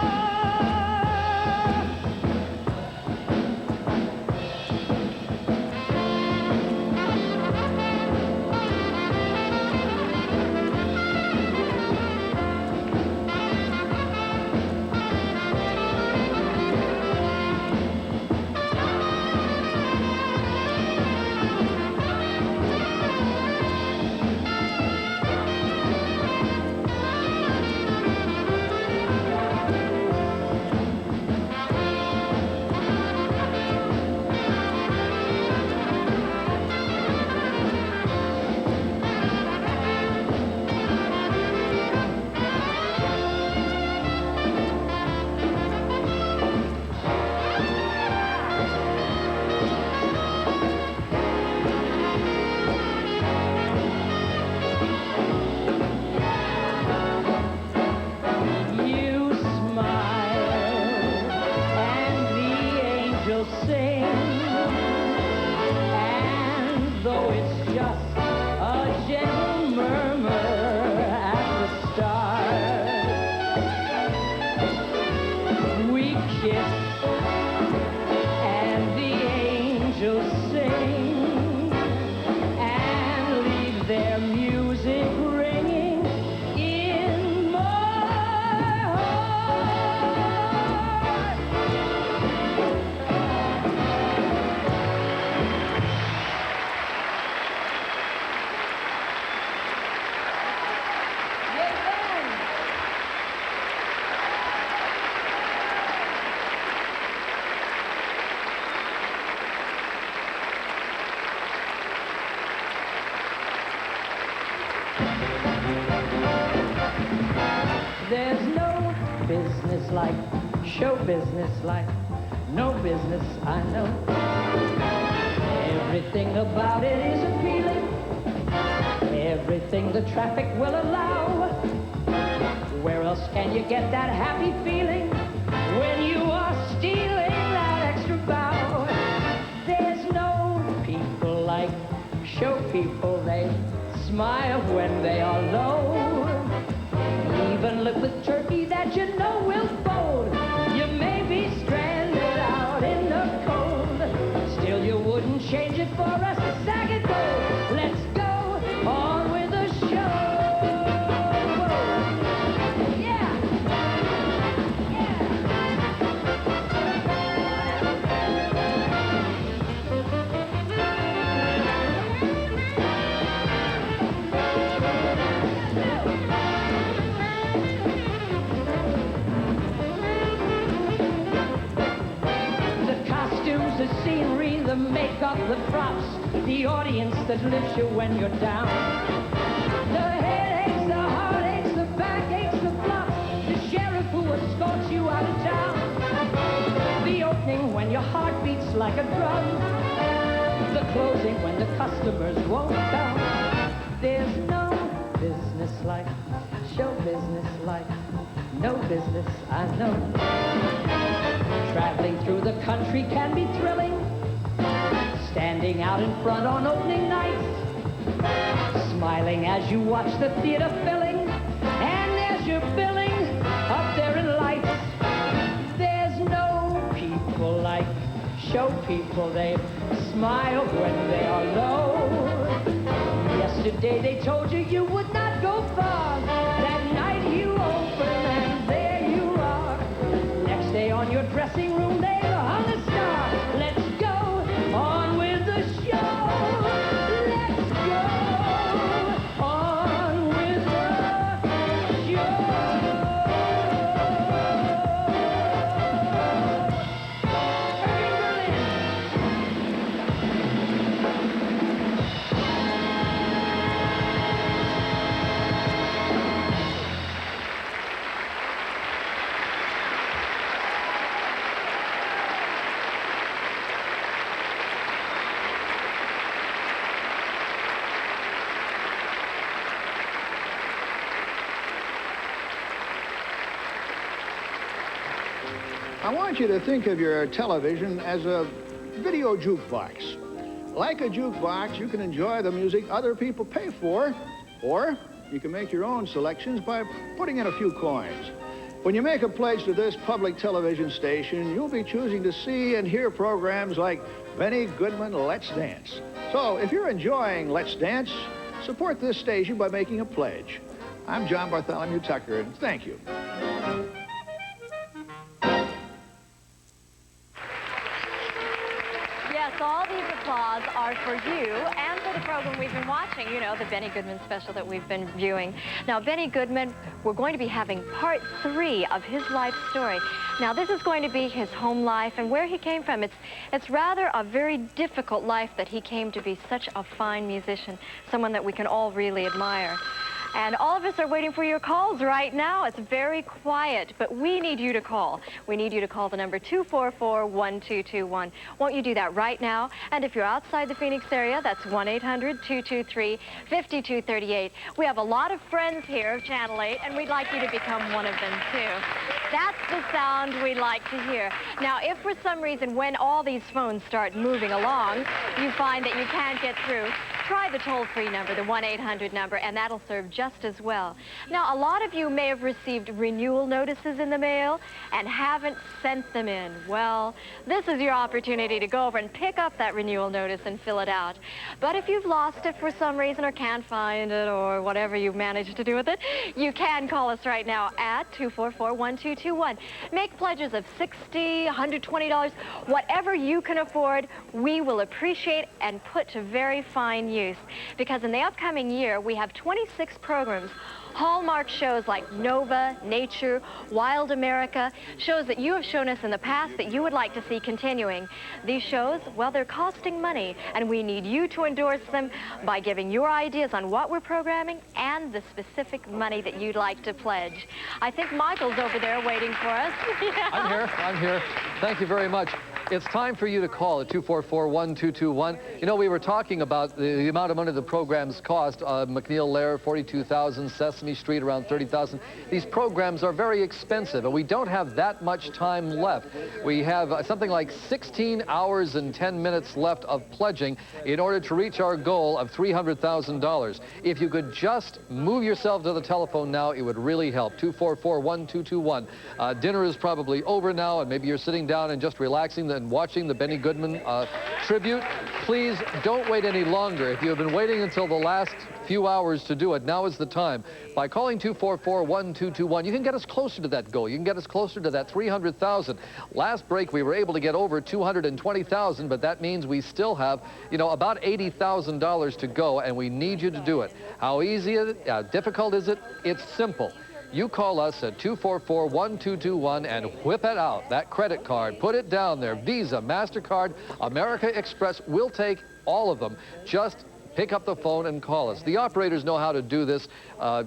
like show business like no business I know. Everything about it is appealing, everything the traffic will allow. Where else can you get that happy feeling when you are stealing that extra bow? There's no people like show people, they smile when they are low. Even look with turkey that you know will fold. You may be stranded out in the cold, still you wouldn't change it for a sack of gold. Let's go on with the show. Yeah. The scenery, the makeup, the props, the audience that lifts you when you're down. The headaches, the heartaches, the backaches, the flops, the sheriff who escorts you out of town. The opening when your heart beats like a drum. The closing when the customers won't come. There's no business like show business like no business I know. Traveling through the country can be thrilling, standing out in front on opening nights, smiling as you watch the theater filling, and there's your billing up there in lights. There's no people like show people, they smile when they are low. Yesterday they told you you would not go far, that night you open and there you are. Next day on your dressing room they hung a star. Let's go on with the show. Let's go on with the show. I want you to think of your television as a video jukebox. Like a jukebox, you can enjoy the music other people pay for, or you can make your own selections by putting in a few coins. When you make a pledge to this public television station, you'll be choosing to see and hear programs like Benny Goodman Let's Dance. So if you're enjoying Let's Dance, support this station by making a pledge. I'm John Bartholomew Tucker, and thank you. Yes, all these applause are for you and for the program we've been watching, you know, the Benny Goodman special that we've been viewing. Now, Benny Goodman, we're going to be having part 3 of his life story. Now, this is going to be his home life and where he came from. It's rather a very difficult life that he came to be such a fine musician, someone that we can all really admire. And all of us are waiting for your calls right now. It's very quiet, but we need you to call. We need you to call the number 244-1221. Won't you do that right now? And if you're outside the Phoenix area, that's 1-800-223-5238. We have a lot of friends here of Channel 8, and we'd like you to become one of them, too. That's the sound we'd like to hear. Now, if for some reason, when all these phones start moving along, you find that you can't get through, try the toll-free number, the 1-800 number, and that'll serve just as well. Now, a lot of you may have received renewal notices in the mail and haven't sent them in. Well, this is your opportunity to go over and pick up that renewal notice and fill it out. But if you've lost it for some reason or can't find it or whatever you've managed to do with it, you can call us right now at 244-1221. Make pledges of $60, $120, whatever you can afford, we will appreciate and put to very fine use. use, because in the upcoming year, we have 26 programs, hallmark shows like Nova, Nature, Wild America, shows that you have shown us in the past that you would like to see continuing. These shows, well, they're costing money, and we need you to endorse them by giving your ideas on what we're programming and the specific money that you'd like to pledge. I think Michael's over there waiting for us. Yeah. I'm here. Thank you very much. It's time for you to call at 244-1221. You know, we were talking about the amount of money the programs cost. McNeil Lair, $42,000, Sesame Street, around $30,000. These programs are very expensive, and we don't have that much time left. We have something like 16 hours and 10 minutes left of pledging in order to reach our goal of $300,000. If you could just move yourself to the telephone now, it would really help. 244-1221. Dinner is probably over now, and maybe you're sitting down and just relaxing and watching the Benny Goodman tribute. Please don't wait any longer. If you have been waiting until the last few hours to do it, now is the time. By calling 244-1221, you can get us closer to that goal. You can get us closer to that 300,000. Last break, we were able to get over 220,000, but that means we still have, you know, about $80,000 to go, and we need you to do it. How easy is it? How difficult is it? It's simple. You call us at 244-1221 and whip it out, that credit card. Put it down there. Visa, MasterCard, America Express. We'll take all of them. Just pick up the phone and call us. The operators know how to do this.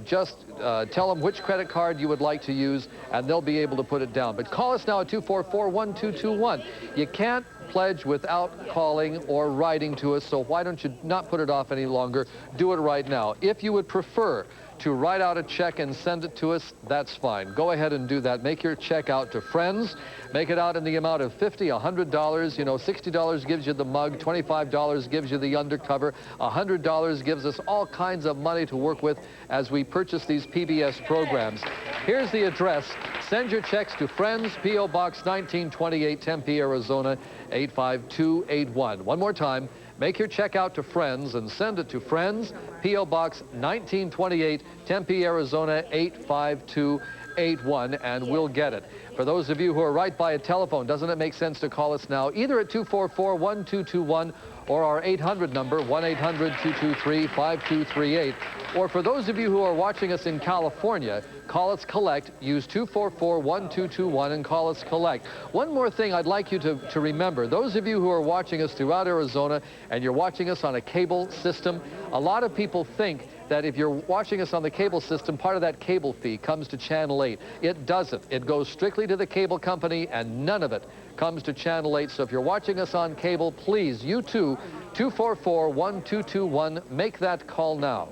Just tell them which credit card you would like to use, and they'll be able to put it down. But call us now at 244-1221. You can't pledge without calling or writing to us, so why don't you not put it off any longer? Do it right now. If you would prefer to write out a check and send it to us, that's fine. Go ahead and do that. Make your check out to friends. Make it out in the amount of $50, $100. You know, $60 gives you the mug, $25 gives you the undercover, $100 gives us all kinds of money to work with as we purchase these PBS programs. Here's the address. Send your checks to Friends, P.O. Box 1928, Tempe, Arizona, 85281. One more time. Make your check out to Friends and send it to Friends, P.O. Box 1928, Tempe, Arizona, 85281, and we'll get it. For those of you who are right by a telephone, doesn't it make sense to call us now, either at 244-1221 or our 800 number, 1-800-223-5238. Or for those of you who are watching us in California, call us collect, use 244-1221 and call us collect. One more thing I'd like you to remember, those of you who are watching us throughout Arizona and you're watching us on a cable system, a lot of people think that if you're watching us on the cable system, part of that cable fee comes to Channel 8. It doesn't. It goes strictly to the cable company, and none of it comes to Channel 8. So if you're watching us on cable, please, you too, 244-1221, make that call now.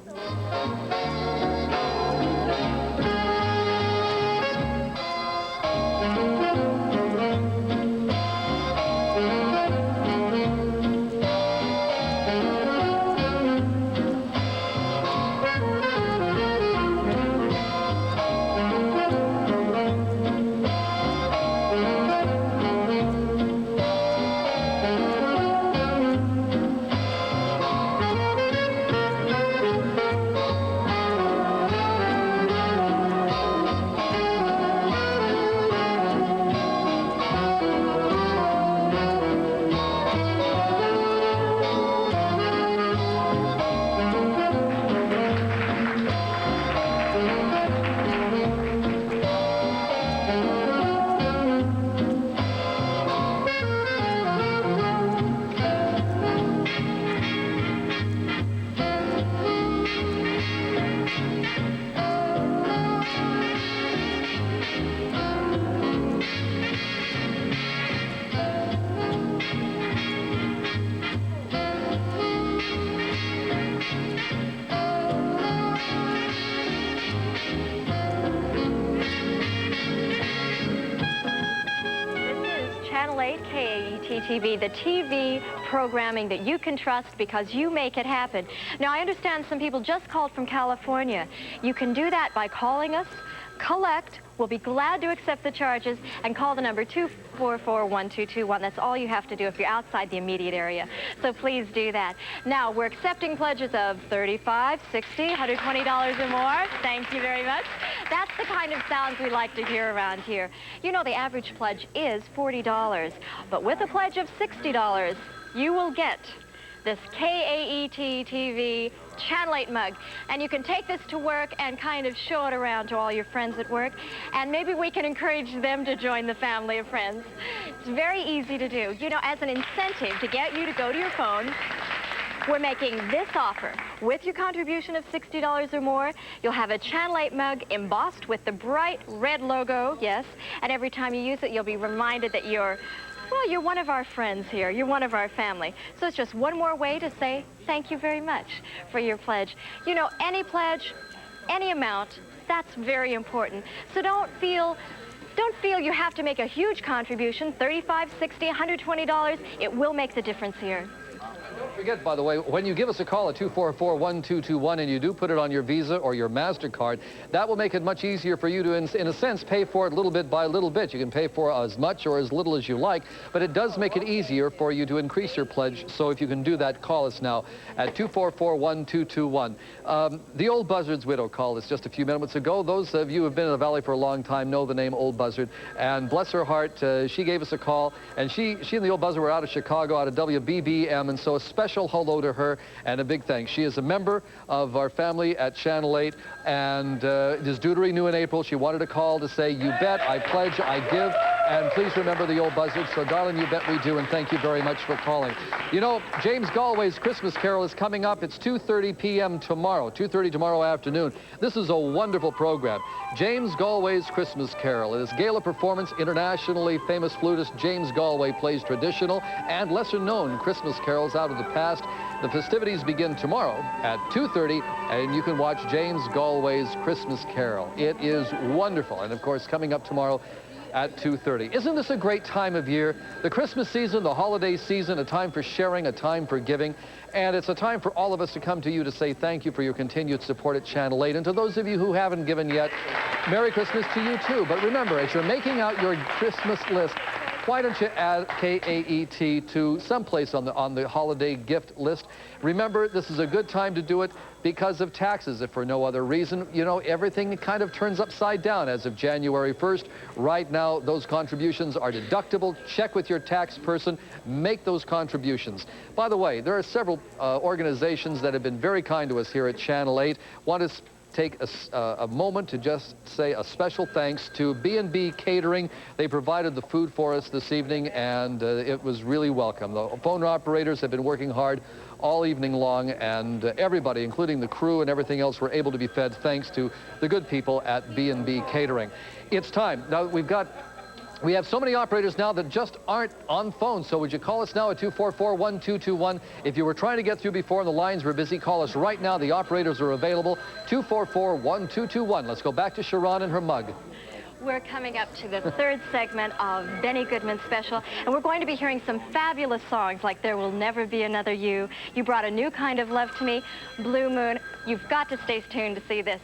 TV, the TV programming that you can trust because you make it happen. Now, I understand some people just called from California. You can do that by calling us, collect. We'll be glad to accept the charges, and call the number 244-1221. That's all you have to do if you're outside the immediate area. So please do that. Now, we're accepting pledges of $35, $60, $120 or more. Thank you very much. That's the kind of sounds we like to hear around here. You know, the average pledge is $40, but with a pledge of $60, you will get this KAET TV Channel 8 mug. And you can take this to work and kind of show it around to all your friends at work. And maybe we can encourage them to join the family of friends. It's very easy to do. You know, as an incentive to get you to go to your phone, we're making this offer. With your contribution of $60 or more, you'll have a Channel 8 mug embossed with the bright red logo, yes, and every time you use it, you'll be reminded that you're one of our friends here. You're one of our family. So it's just one more way to say thank you very much for your pledge. You know, any pledge, any amount, that's very important. So don't feel you have to make a huge contribution, $35, $60, $120. It will make the difference here. Don't forget, by the way, when you give us a call at 244-1221 and you do put it on your Visa or your MasterCard, that will make it much easier for you to, in a sense, pay for it little bit by little bit. You can pay for as much or as little as you like, but it does make it easier for you to increase your pledge. So if you can do that, call us now at 244-1221. The Old Buzzard's widow called us just a few minutes ago. Those of you who have been in the Valley for a long time know the name Old Buzzard. And bless her heart, she gave us a call. And she and the Old Buzzard were out of Chicago, out of WBBM, and so a special hello to her and a big thanks. She is a member of our family at Channel 8, and is due to renew in April. She wanted to call to say, you bet, I pledge, I give, and please remember the Old Buzzard. So, darling, you bet we do, and thank you very much for calling. You know, James Galway's Christmas Carol is coming up. It's 2:30 p.m. tomorrow, 2:30 tomorrow afternoon. This is a wonderful program. James Galway's Christmas Carol. In his gala performance, internationally famous flutist James Galway plays traditional and lesser-known Christmas carols out of the past. The festivities begin tomorrow at 2:30, and you can watch James Galway's Christmas Carol. It is wonderful, and of course, coming up tomorrow at 2:30. Isn't this a great time of year? The Christmas season, the holiday season, a time for sharing, a time for giving, and it's a time for all of us to come to you to say thank you for your continued support at Channel 8. And to those of you who haven't given yet, Merry Christmas to you too. But remember, as you're making out your Christmas list, why don't you add KAET to someplace on the holiday gift list? Remember, this is a good time to do it because of taxes, if for no other reason. You know, everything kind of turns upside down as of January 1st. Right now, those contributions are deductible. Check with your tax person. Make those contributions. By the way, there are several organizations that have been very kind to us here at Channel 8. Want to take a moment to just say a special thanks to B&B Catering. They provided the food for us this evening, and it was really welcome. The phone operators have been working hard all evening long, and everybody, including the crew and everything else, were able to be fed thanks to the good people at B&B Catering. It's time. Now, we have so many operators now that just aren't on phone, so would you call us now at 244-1221? If you were trying to get through before and the lines were busy, call us right now. The operators are available. 244-1221. Let's go back to Sharon and her mug. We're coming up to the third segment of Benny Goodman's special, and we're going to be hearing some fabulous songs like There Will Never Be Another You, You Brought a New Kind of Love to Me, Blue Moon. You've got to stay tuned to see this.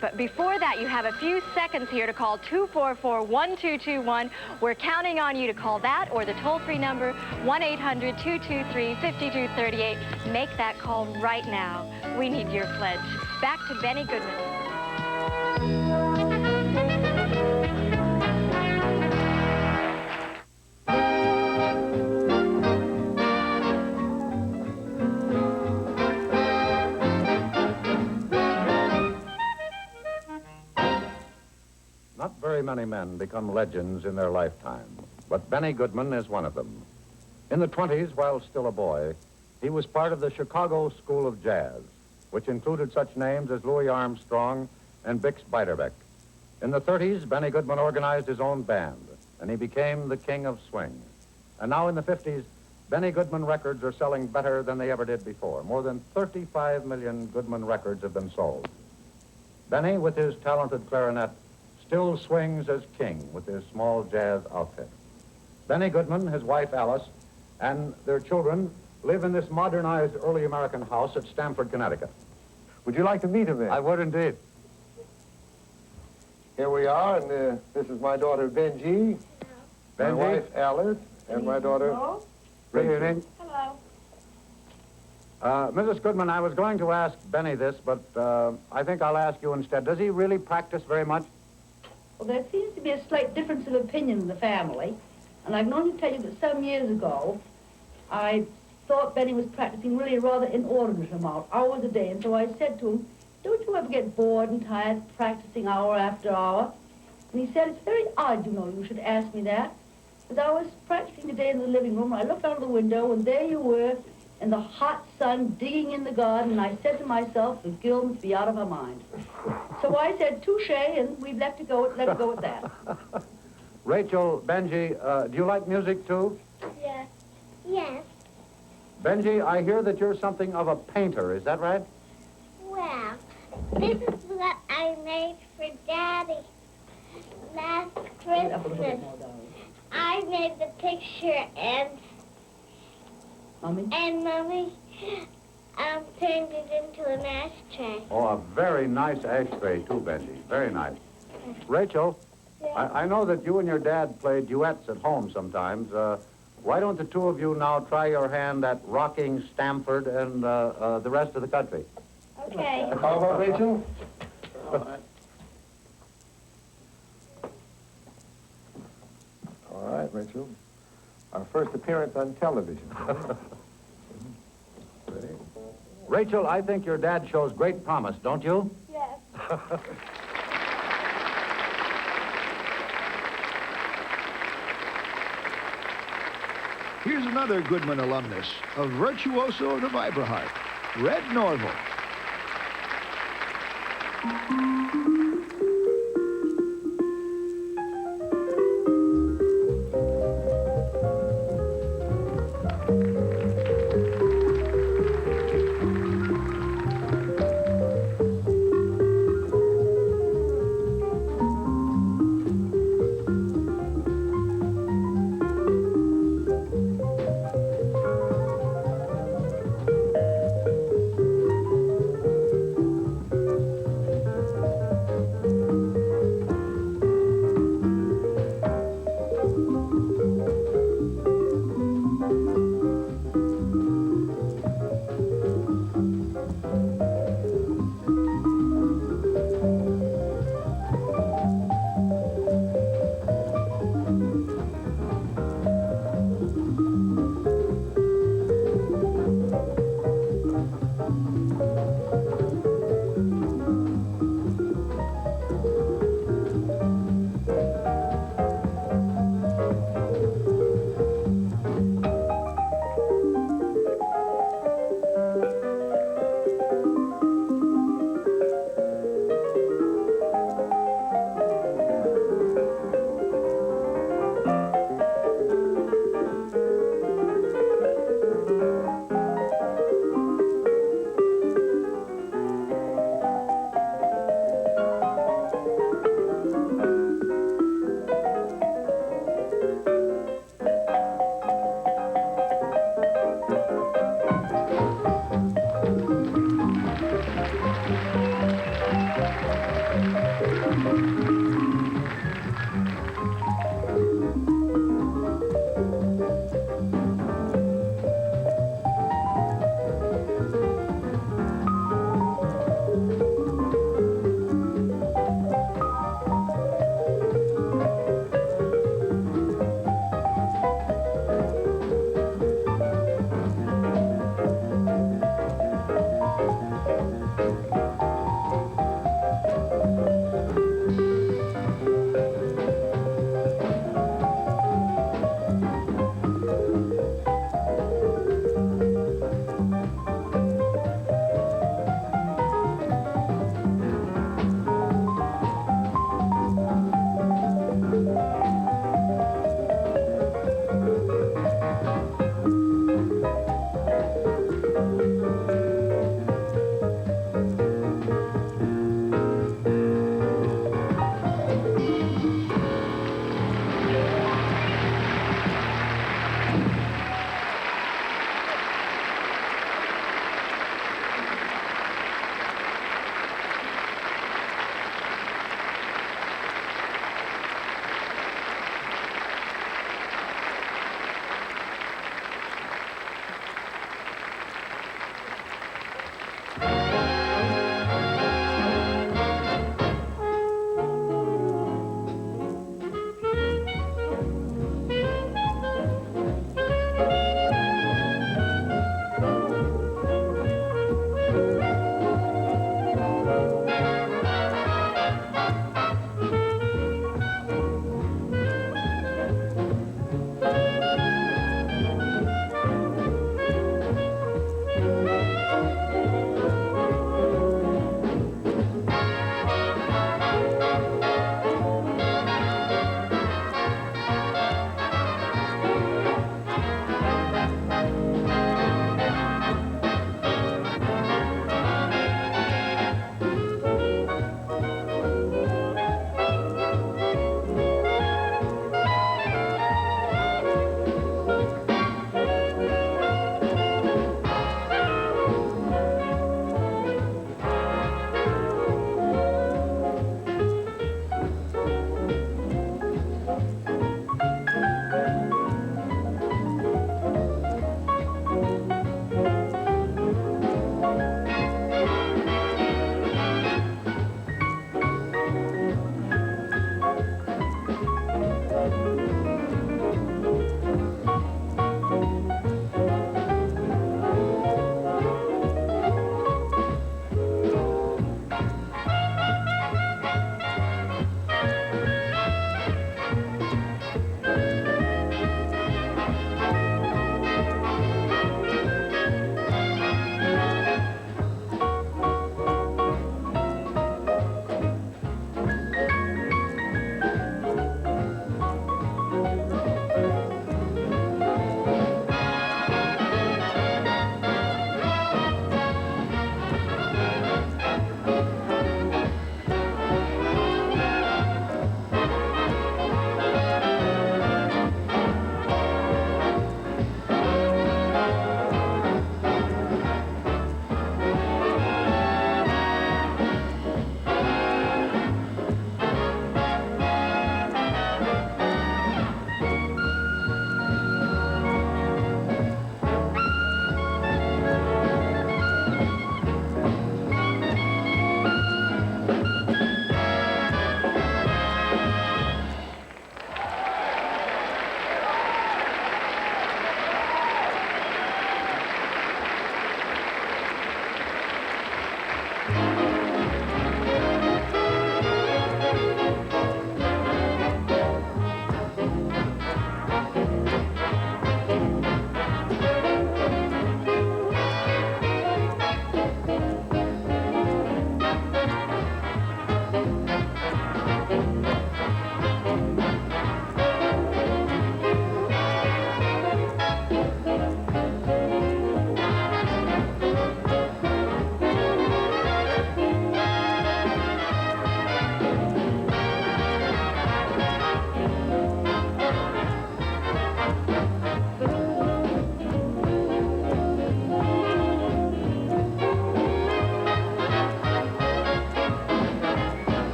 But before that, you have a few seconds here to call 244-1221. We're counting on you to call that or the toll-free number 1-800-223-5238. Make that call right now. We need your pledge. Back to Benny Goodman. Not very many men become legends in their lifetime, but Benny Goodman is one of them. In the 20s, while still a boy, he was part of the Chicago School of Jazz, which included such names as Louis Armstrong and Bix Beiderbecke. In the 30s, Benny Goodman organized his own band, and he became the king of swing. And now in the 50s, Benny Goodman records are selling better than they ever did before. More than 35 million Goodman records have been sold. Benny, with his talented clarinet, still swings as king with his small jazz outfit. Benny Goodman, his wife Alice, and their children live in this modernized early American house at Stamford, Connecticut. Would you like to meet him then? I would indeed. Here we are, and this is my daughter Benji, my wife Alice, and my daughter Rachel. Hello. Mrs. Goodman, I was going to ask Benny this, but I think I'll ask you instead. Does he really practice very much? Well, there seems to be a slight difference of opinion in the family, and I can only tell you that some years ago, I thought Benny was practicing really a rather inordinate amount, hours a day, and so I said to him, don't you ever get bored and tired practicing hour after hour? And he said, it's very odd, you know, you should ask me that. As I was practicing today in the living room, I looked out of the window, and there you were in the hot sun digging in the garden, and I said to myself, the girl must be out of her mind. So I said, touche, and we've let it go at that. Rachel, Benji, do you like music too? Yes. Yes. Benji, I hear that you're something of a painter, is that right? Well, this is what I made for Daddy last Christmas. I made the picture and Mommy turned it into an ashtray. Oh, a very nice ashtray too, Benji. Very nice. Rachel, I know that you and your dad play duets at home sometimes. Why don't the two of you now try your hand at rocking Stamford and the rest of the country? Okay. How about Rachel? All right, Rachel. Our first appearance on television. Ready? Rachel, I think your dad shows great promise, don't you? Yes. Here's another Goodman alumnus, a virtuoso of the vibraharp, Red Norvo.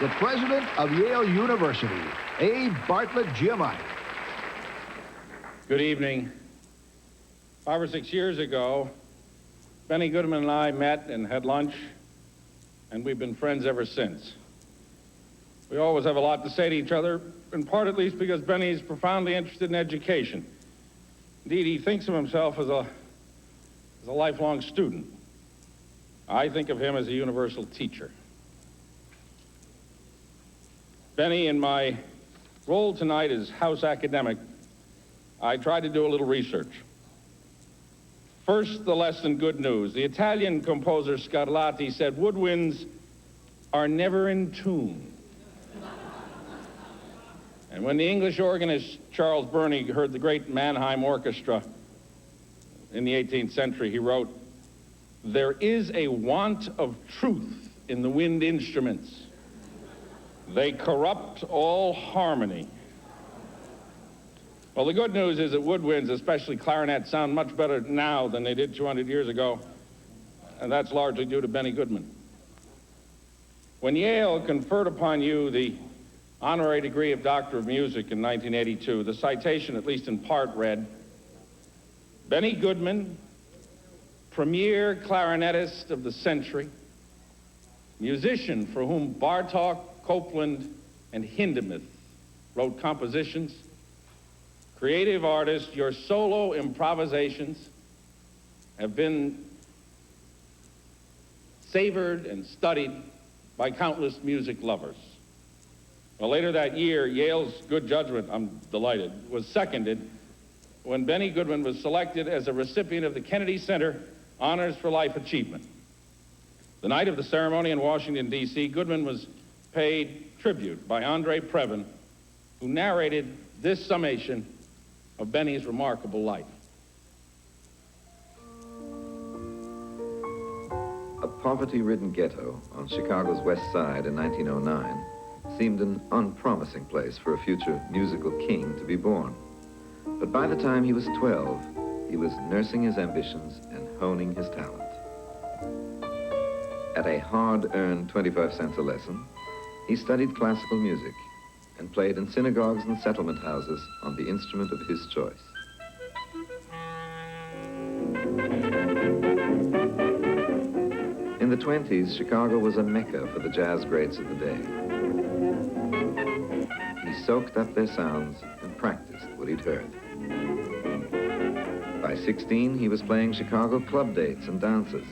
The president of Yale University, A. Bartlett Giamatti. Good evening. 5 or 6 years ago, Benny Goodman and I met and had lunch, and we've been friends ever since. We always have a lot to say to each other, in part at least because Benny is profoundly interested in education. Indeed, he thinks of himself as a lifelong student. I think of him as a universal teacher. Benny, in my role tonight as house academic, I tried to do a little research. First, the lesson, good news. The Italian composer Scarlatti said woodwinds are never in tune. And when the English organist Charles Burney heard the great Mannheim Orchestra in the 18th century, he wrote, "There is a want of truth in the wind instruments. They corrupt all harmony." Well, the good news is that woodwinds, especially clarinets, sound much better now than they did 200 years ago, and that's largely due to Benny Goodman. When Yale conferred upon you the honorary degree of Doctor of Music in 1982, the citation, at least in part, read, "Benny Goodman, premier clarinetist of the century, musician for whom Bartok, Copland, and Hindemith wrote compositions, creative artist, your solo improvisations have been savored and studied by countless music lovers." Well, later that year, Yale's good judgment, I'm delighted, was seconded when Benny Goodman was selected as a recipient of the Kennedy Center Honors for Life Achievement. The night of the ceremony in Washington, D.C., Goodman was paid tribute by André Previn, who narrated this summation of Benny's remarkable life. A poverty-ridden ghetto on Chicago's West Side in 1909 seemed an unpromising place for a future musical king to be born. But by the time he was 12, he was nursing his ambitions and honing his talent. At a hard-earned 25 cents a lesson, he studied classical music and played in synagogues and settlement houses on the instrument of his choice. In the 20s, Chicago was a mecca for the jazz greats of the day. He soaked up their sounds and practiced what he'd heard. By 16, he was playing Chicago club dates and dances.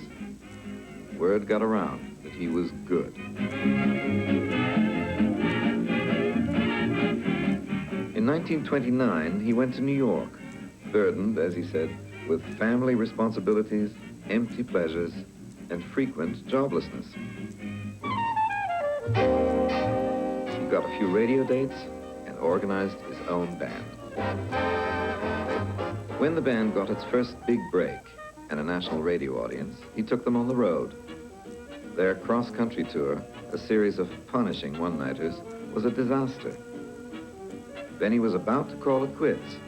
Word got around that he was good. In 1929, he went to New York, burdened, as he said, with family responsibilities, empty pleasures, and frequent joblessness. He got a few radio dates and organized his own band. When the band got its first big break and a national radio audience, he took them on the road. Their cross-country tour, a series of punishing one-nighters, was a disaster. Benny was about to call it quits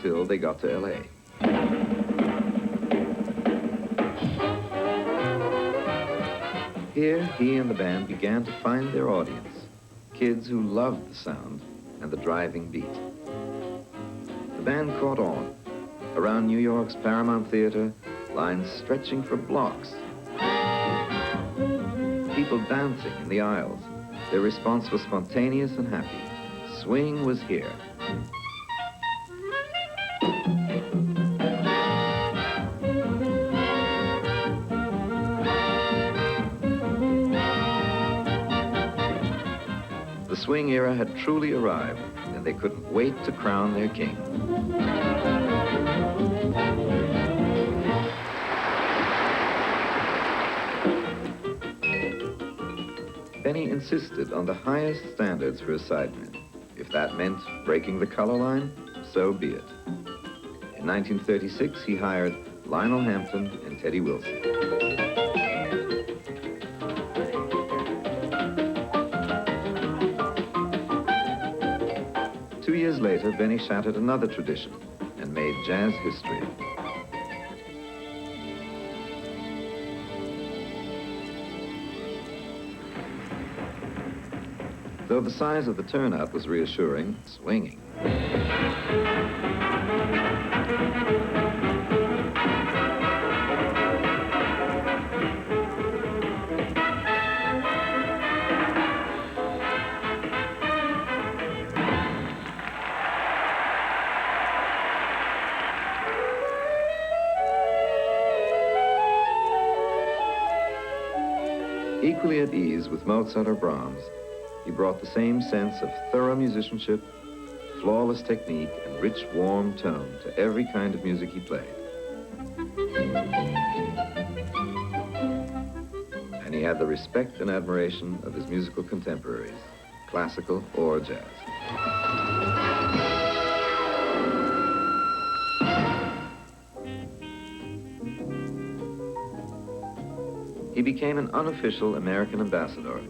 till they got to L.A. Here, he and the band began to find their audience, kids who loved the sound and the driving beat. The band caught on. Around New York's Paramount Theater, lines stretching for blocks. People dancing in the aisles. Their response was spontaneous and happy. Swing was here. The swing era had truly arrived, and they couldn't wait to crown their king. Benny insisted on the highest standards for his sidemen. If that meant breaking the color line, so be it. In 1936, he hired Lionel Hampton and Teddy Wilson. Two years later, Benny shattered another tradition and made jazz history. Though the size of the turnout was reassuring, swinging. Equally at ease with Mozart or Brahms, he brought the same sense of thorough musicianship, flawless technique, and rich, warm tone to every kind of music he played. And he had the respect and admiration of his musical contemporaries, classical or jazz. He became an unofficial American ambassador,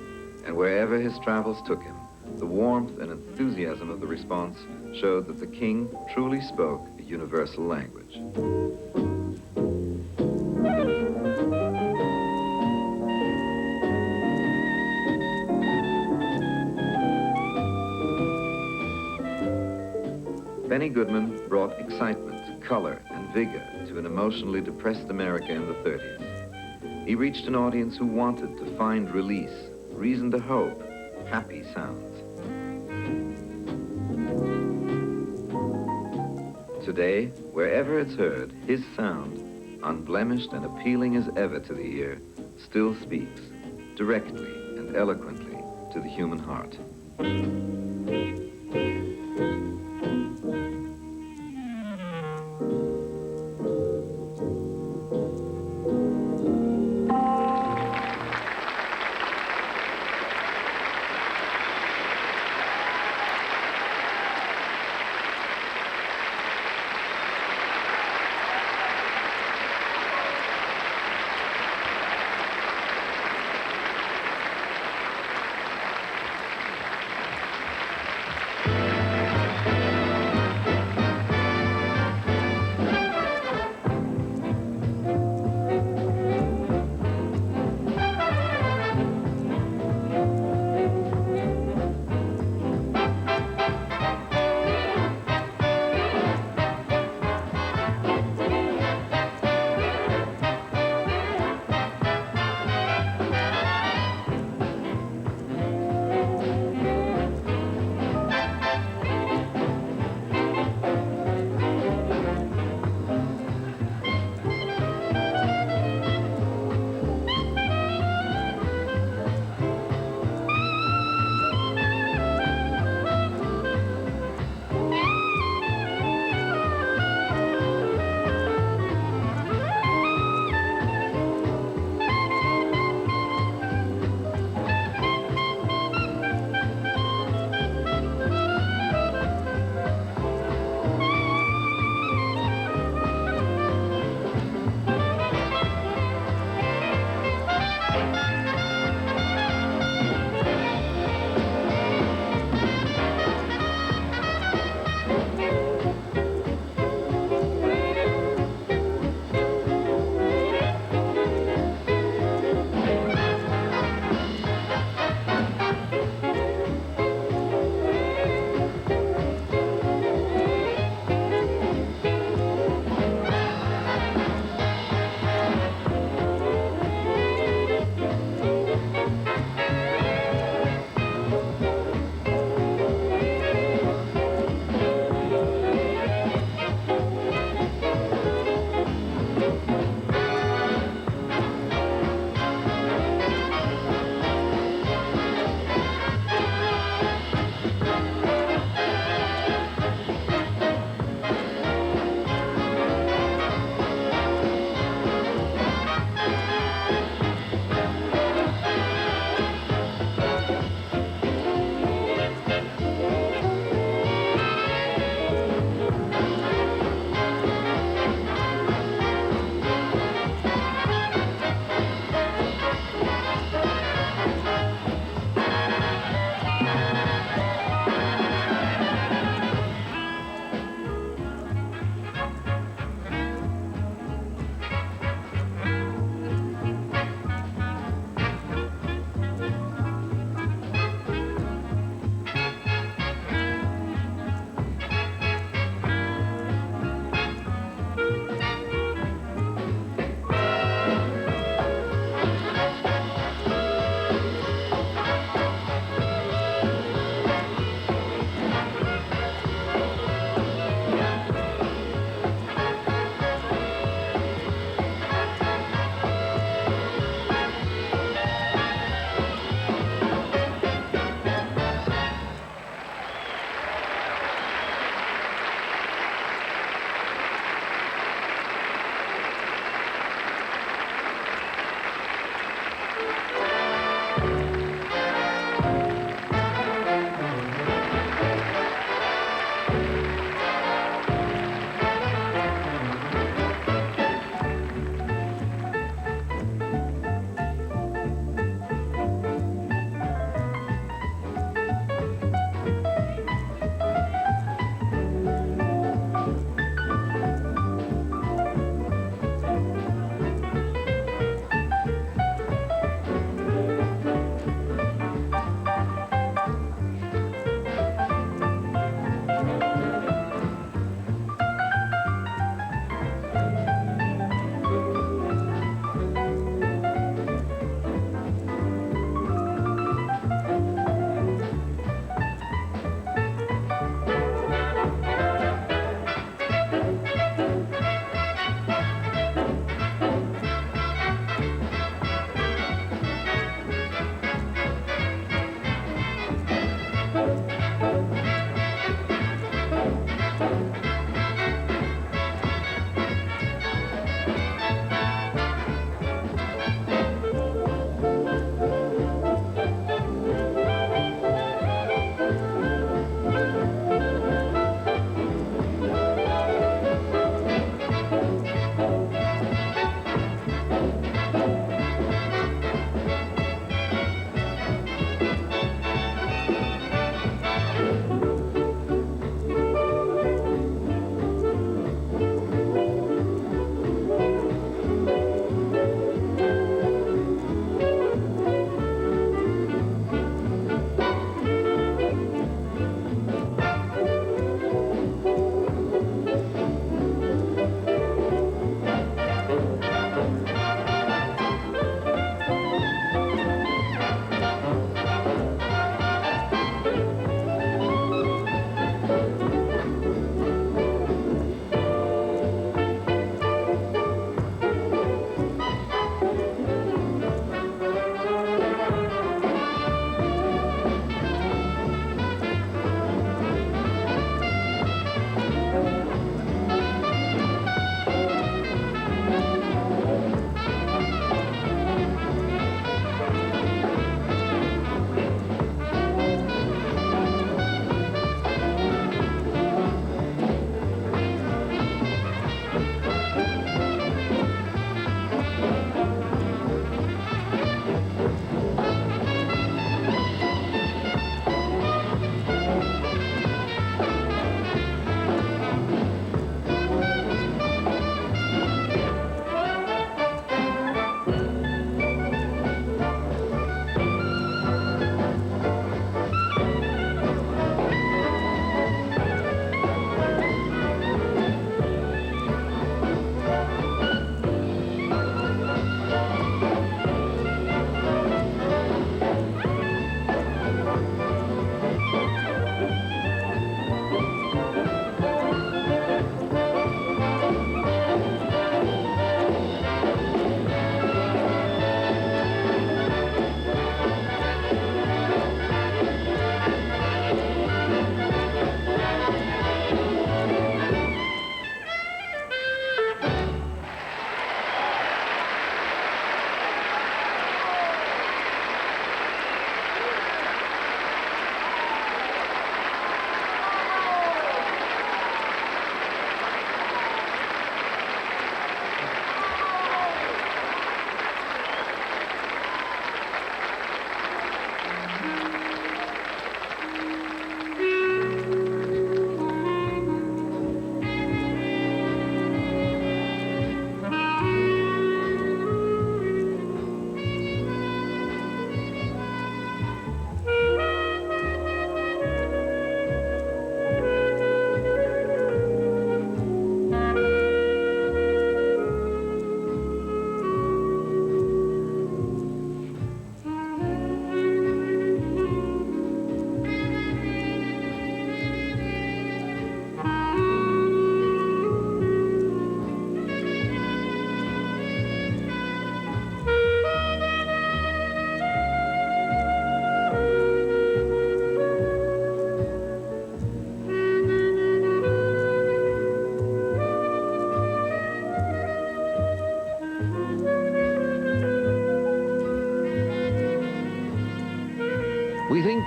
and wherever his travels took him, the warmth and enthusiasm of the response showed that the king truly spoke a universal language. Benny Goodman brought excitement, color, and vigor to an emotionally depressed America in the 30s. He reached an audience who wanted to find release, reason to hope, happy sounds. Today, wherever it's heard, his sound, unblemished and appealing as ever to the ear, still speaks, directly and eloquently, to the human heart.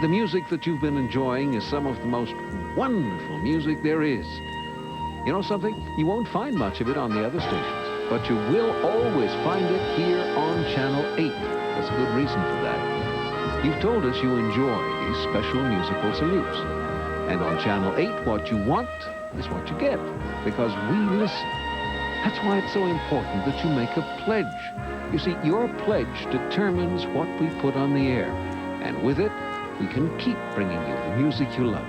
the music that you've been enjoying is some of the most wonderful music there is. You know something? You won't find much of it on the other stations, but you will always find it here on Channel 8. There's a good reason for that. You've told us you enjoy these special musical salutes. And on Channel 8, what you want is what you get, because we listen. That's why it's so important that you make a pledge. You see, your pledge determines what we put on the air, and with it, we can keep bringing you the music you love.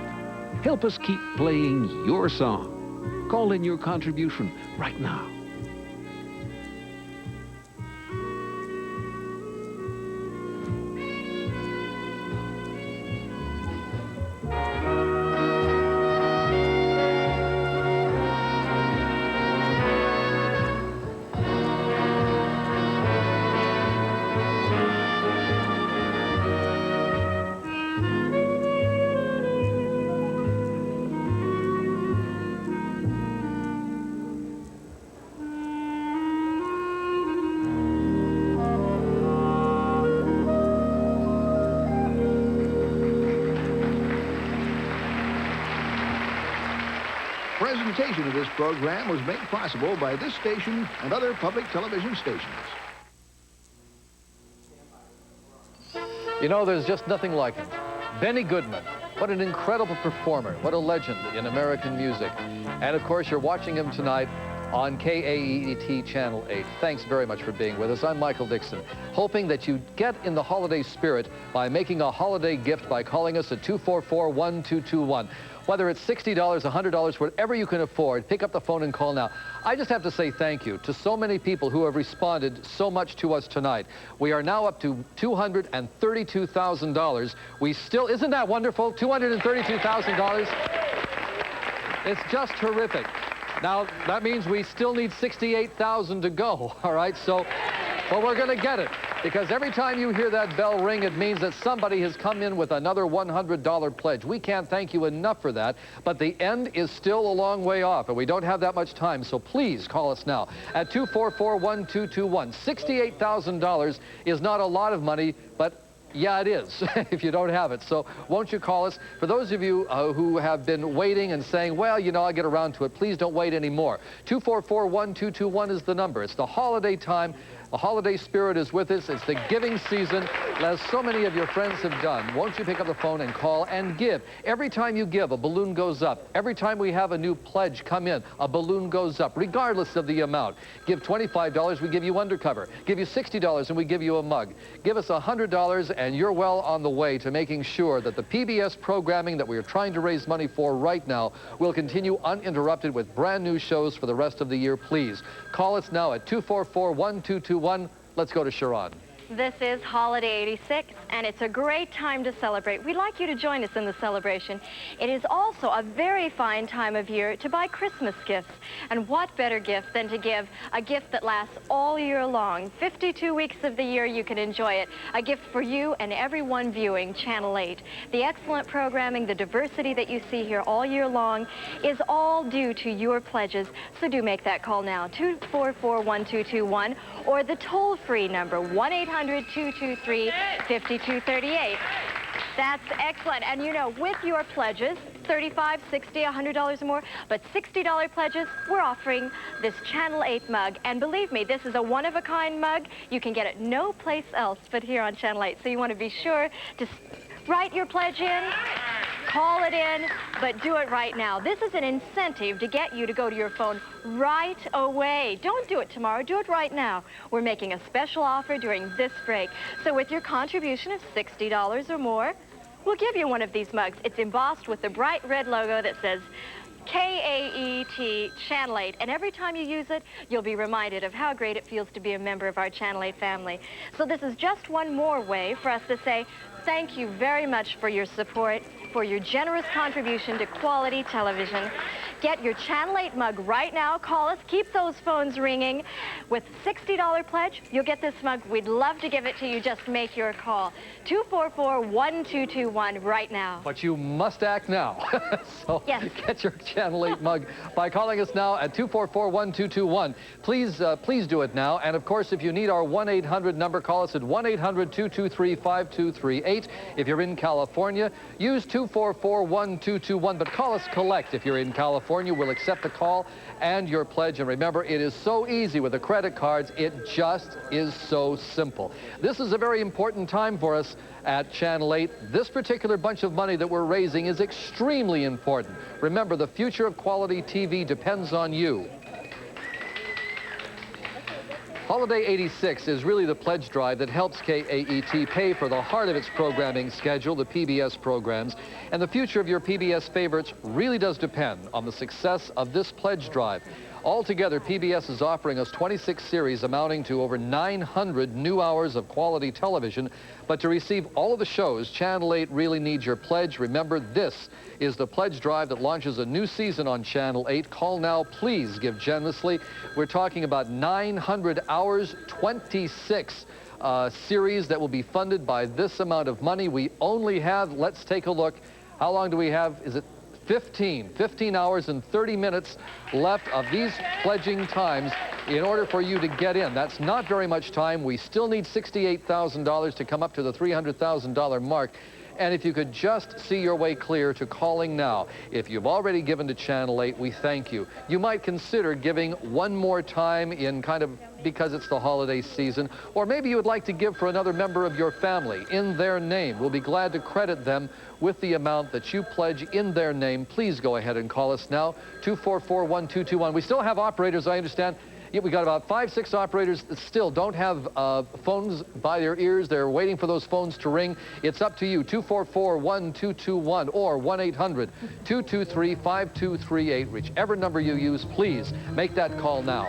Help us keep playing your song. Call in your contribution right now. Presentation of this program was made possible by this station and other public television stations. You know, there's just nothing like him. Benny Goodman. What an incredible performer. What a legend in American music. And of course, you're watching him tonight on KAET Channel 8. Thanks very much for being with us. I'm Michael Dixon, hoping that you get in the holiday spirit by making a holiday gift by calling us at 244-1221. Whether it's $60, $100, whatever you can afford, pick up the phone and call now. I just have to say thank you to so many people who have responded so much to us tonight. We are now up to $232,000. We still, isn't that wonderful? $232,000. It's just terrific. Now, that means we still need $68,000 to go, all right? So, but we're going to get it, because every time you hear that bell ring, it means that somebody has come in with another $100 pledge. We can't thank you enough for that, but the end is still a long way off, and we don't have that much time, so please call us now at 244-1221. $68,000 is not a lot of money, but yeah, it is, if you don't have it. So won't you call us? For those of you who have been waiting and saying, well, you know, I'll get around to it, please don't wait anymore. 244-1221 is the number. It's the holiday time. The holiday spirit is with us. It's the giving season, as so many of your friends have done. Won't you pick up the phone and call and give? Every time you give, a balloon goes up. Every time we have a new pledge come in, a balloon goes up, regardless of the amount. Give $25, we give you undercover. Give you $60, and we give you a mug. Give us $100, and you're well on the way to making sure that the PBS programming that we are trying to raise money for right now will continue uninterrupted with brand new shows for the rest of the year. Please call us now at 244-1221. Let's go to Sharon. This is Holiday 86, and it's a great time to celebrate. We'd like you to join us in the celebration. It is also a very fine time of year to buy Christmas gifts. And what better gift than to give a gift that lasts all year long. 52 weeks of the year you can enjoy it. A gift for you and everyone viewing Channel 8. The excellent programming, the diversity that you see here all year long is all due to your pledges. So do make that call now, 244-1221, or the toll-free number, 1-800-223-5238. That's excellent. And you know, with your pledges, $35, $60, $100 or more, but $60 pledges, we're offering this Channel 8 mug. And believe me, this is a one-of-a-kind mug. You can get it no place else but here on Channel 8. So you want to be sure to write your pledge in, call it in, but do it right now. This is an incentive to get you to go to your phone right away. Don't do it tomorrow, do it right now. We're making a special offer during this break. So with your contribution of $60 or more, we'll give you one of these mugs. It's embossed with the bright red logo that says KAET Channel 8. And every time you use it, you'll be reminded of how great it feels to be a member of our Channel 8 family. So this is just one more way for us to say thank you very much for your support, for your generous contribution to quality television. Get your Channel 8 mug right now. Call us. Keep those phones ringing. With $60 pledge, you'll get this mug. We'd love to give it to you. Just make your call. 244-1221 right now. But you must act now. So yes. Get your Channel 8 mug by calling us now at 244-1221. Please do it now. And of course, if you need our 1-800 number, call us at 1-800-223-5238. If you're in California, use 244-1221, but call us collect. If you're in California, we'll accept the call and your pledge. And remember, it is so easy with the credit cards. It just is so simple. This is a very important time for us at Channel 8. This particular bunch of money that we're raising is extremely important. Remember, the future of quality TV depends on you. Holiday 86 is really the pledge drive that helps KAET pay for the heart of its programming schedule, the PBS programs. And the future of your PBS favorites really does depend on the success of this pledge drive. Altogether, PBS is offering us 26 series amounting to over 900 new hours of quality television. But to receive all of the shows, Channel 8 really needs your pledge. Remember, this is the pledge drive that launches a new season on Channel 8. Call now, please give generously. We're talking about 900 hours, 26 series that will be funded by this amount of money. We only have, let's take a look, how long do we have? Is it 15 hours and 30 minutes left of these pledging times in order for you to get in. That's not very much time. We still need $68,000 to come up to the $300,000 mark. And if you could just see your way clear to calling now. If you've already given to Channel 8, we thank you. You might consider giving one more time in kind of because it's the holiday season, or maybe you would like to give for another member of your family in their name. We'll be glad to credit them with the amount that you pledge in their name. Please go ahead and call us now, 244-1221. We still have operators, I understand. Yeah, we got about 5-6 operators that still don't have phones by their ears. They're waiting for those phones to ring. It's up to you, 244-1221 or 1-800-223-5238. Whichever number you use, please make that call now.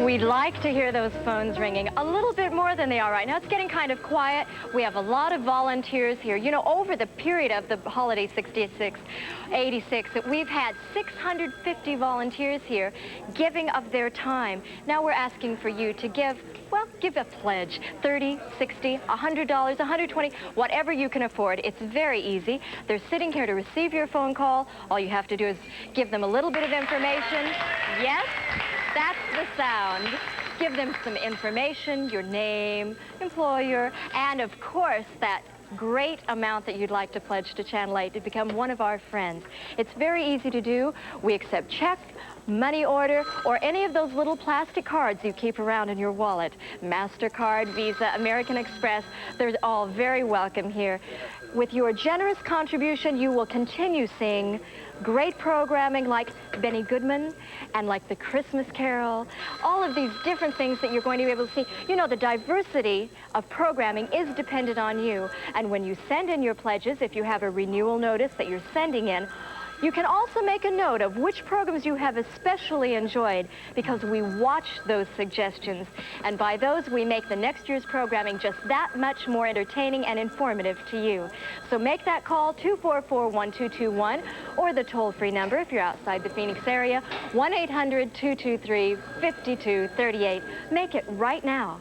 We'd like to hear those phones ringing a little bit more than they are right now. It's getting kind of quiet. We have a lot of volunteers here. You know, over the period of the holiday 86, we've had 650 volunteers here giving of their time. Now we're asking for you to give, well, give a pledge, $30, $60, $100, $120, whatever you can afford. It's very easy. They're sitting here to receive your phone call. All you have to do is give them a little bit of information. Yes? That's the sound. Give them some information, your name, employer, and of course that great amount that you'd like to pledge to Channel 8 to become one of our friends. It's very easy to do. We accept check, money order, or any of those little plastic cards you keep around in your wallet. MasterCard, Visa, American Express, they're all very welcome here. With your generous contribution, you will continue seeing great programming like Benny Goodman and like the Christmas Carol, all of these different things that you're going to be able to see. You know, the diversity of programming is dependent on you. And when you send in your pledges, if you have a renewal notice that you're sending in, You can also make a note of which programs you have especially enjoyed, because we watch those suggestions, and by those we make the next year's programming just that much more entertaining and informative to you. So make that call, 244-1221, or the toll-free number if you're outside the Phoenix area, 1-800-223-5238. Make it right now.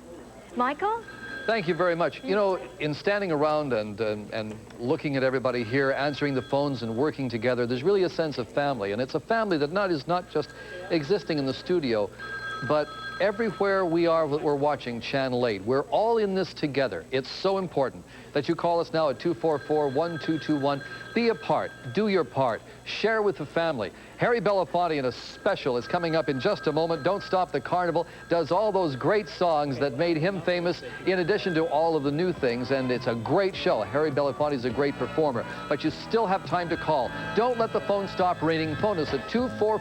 Michael? Thank you very much. You know, in standing around and looking at everybody here, answering the phones and working together, there's really a sense of family. And it's a family that is not just existing in the studio, but everywhere we are that we're watching Channel 8. We're all in this together. It's so important that you call us now at 244-1221. Be a part. Do your part. Share with the family. Harry Belafonte in a special is coming up in just a moment. Don't Stop the Carnival does all those great songs that made him famous, in addition to all of the new things, and it's a great show. Harry Belafonte is a great performer, but you still have time to call. Don't let the phone stop ringing. Phone us at 244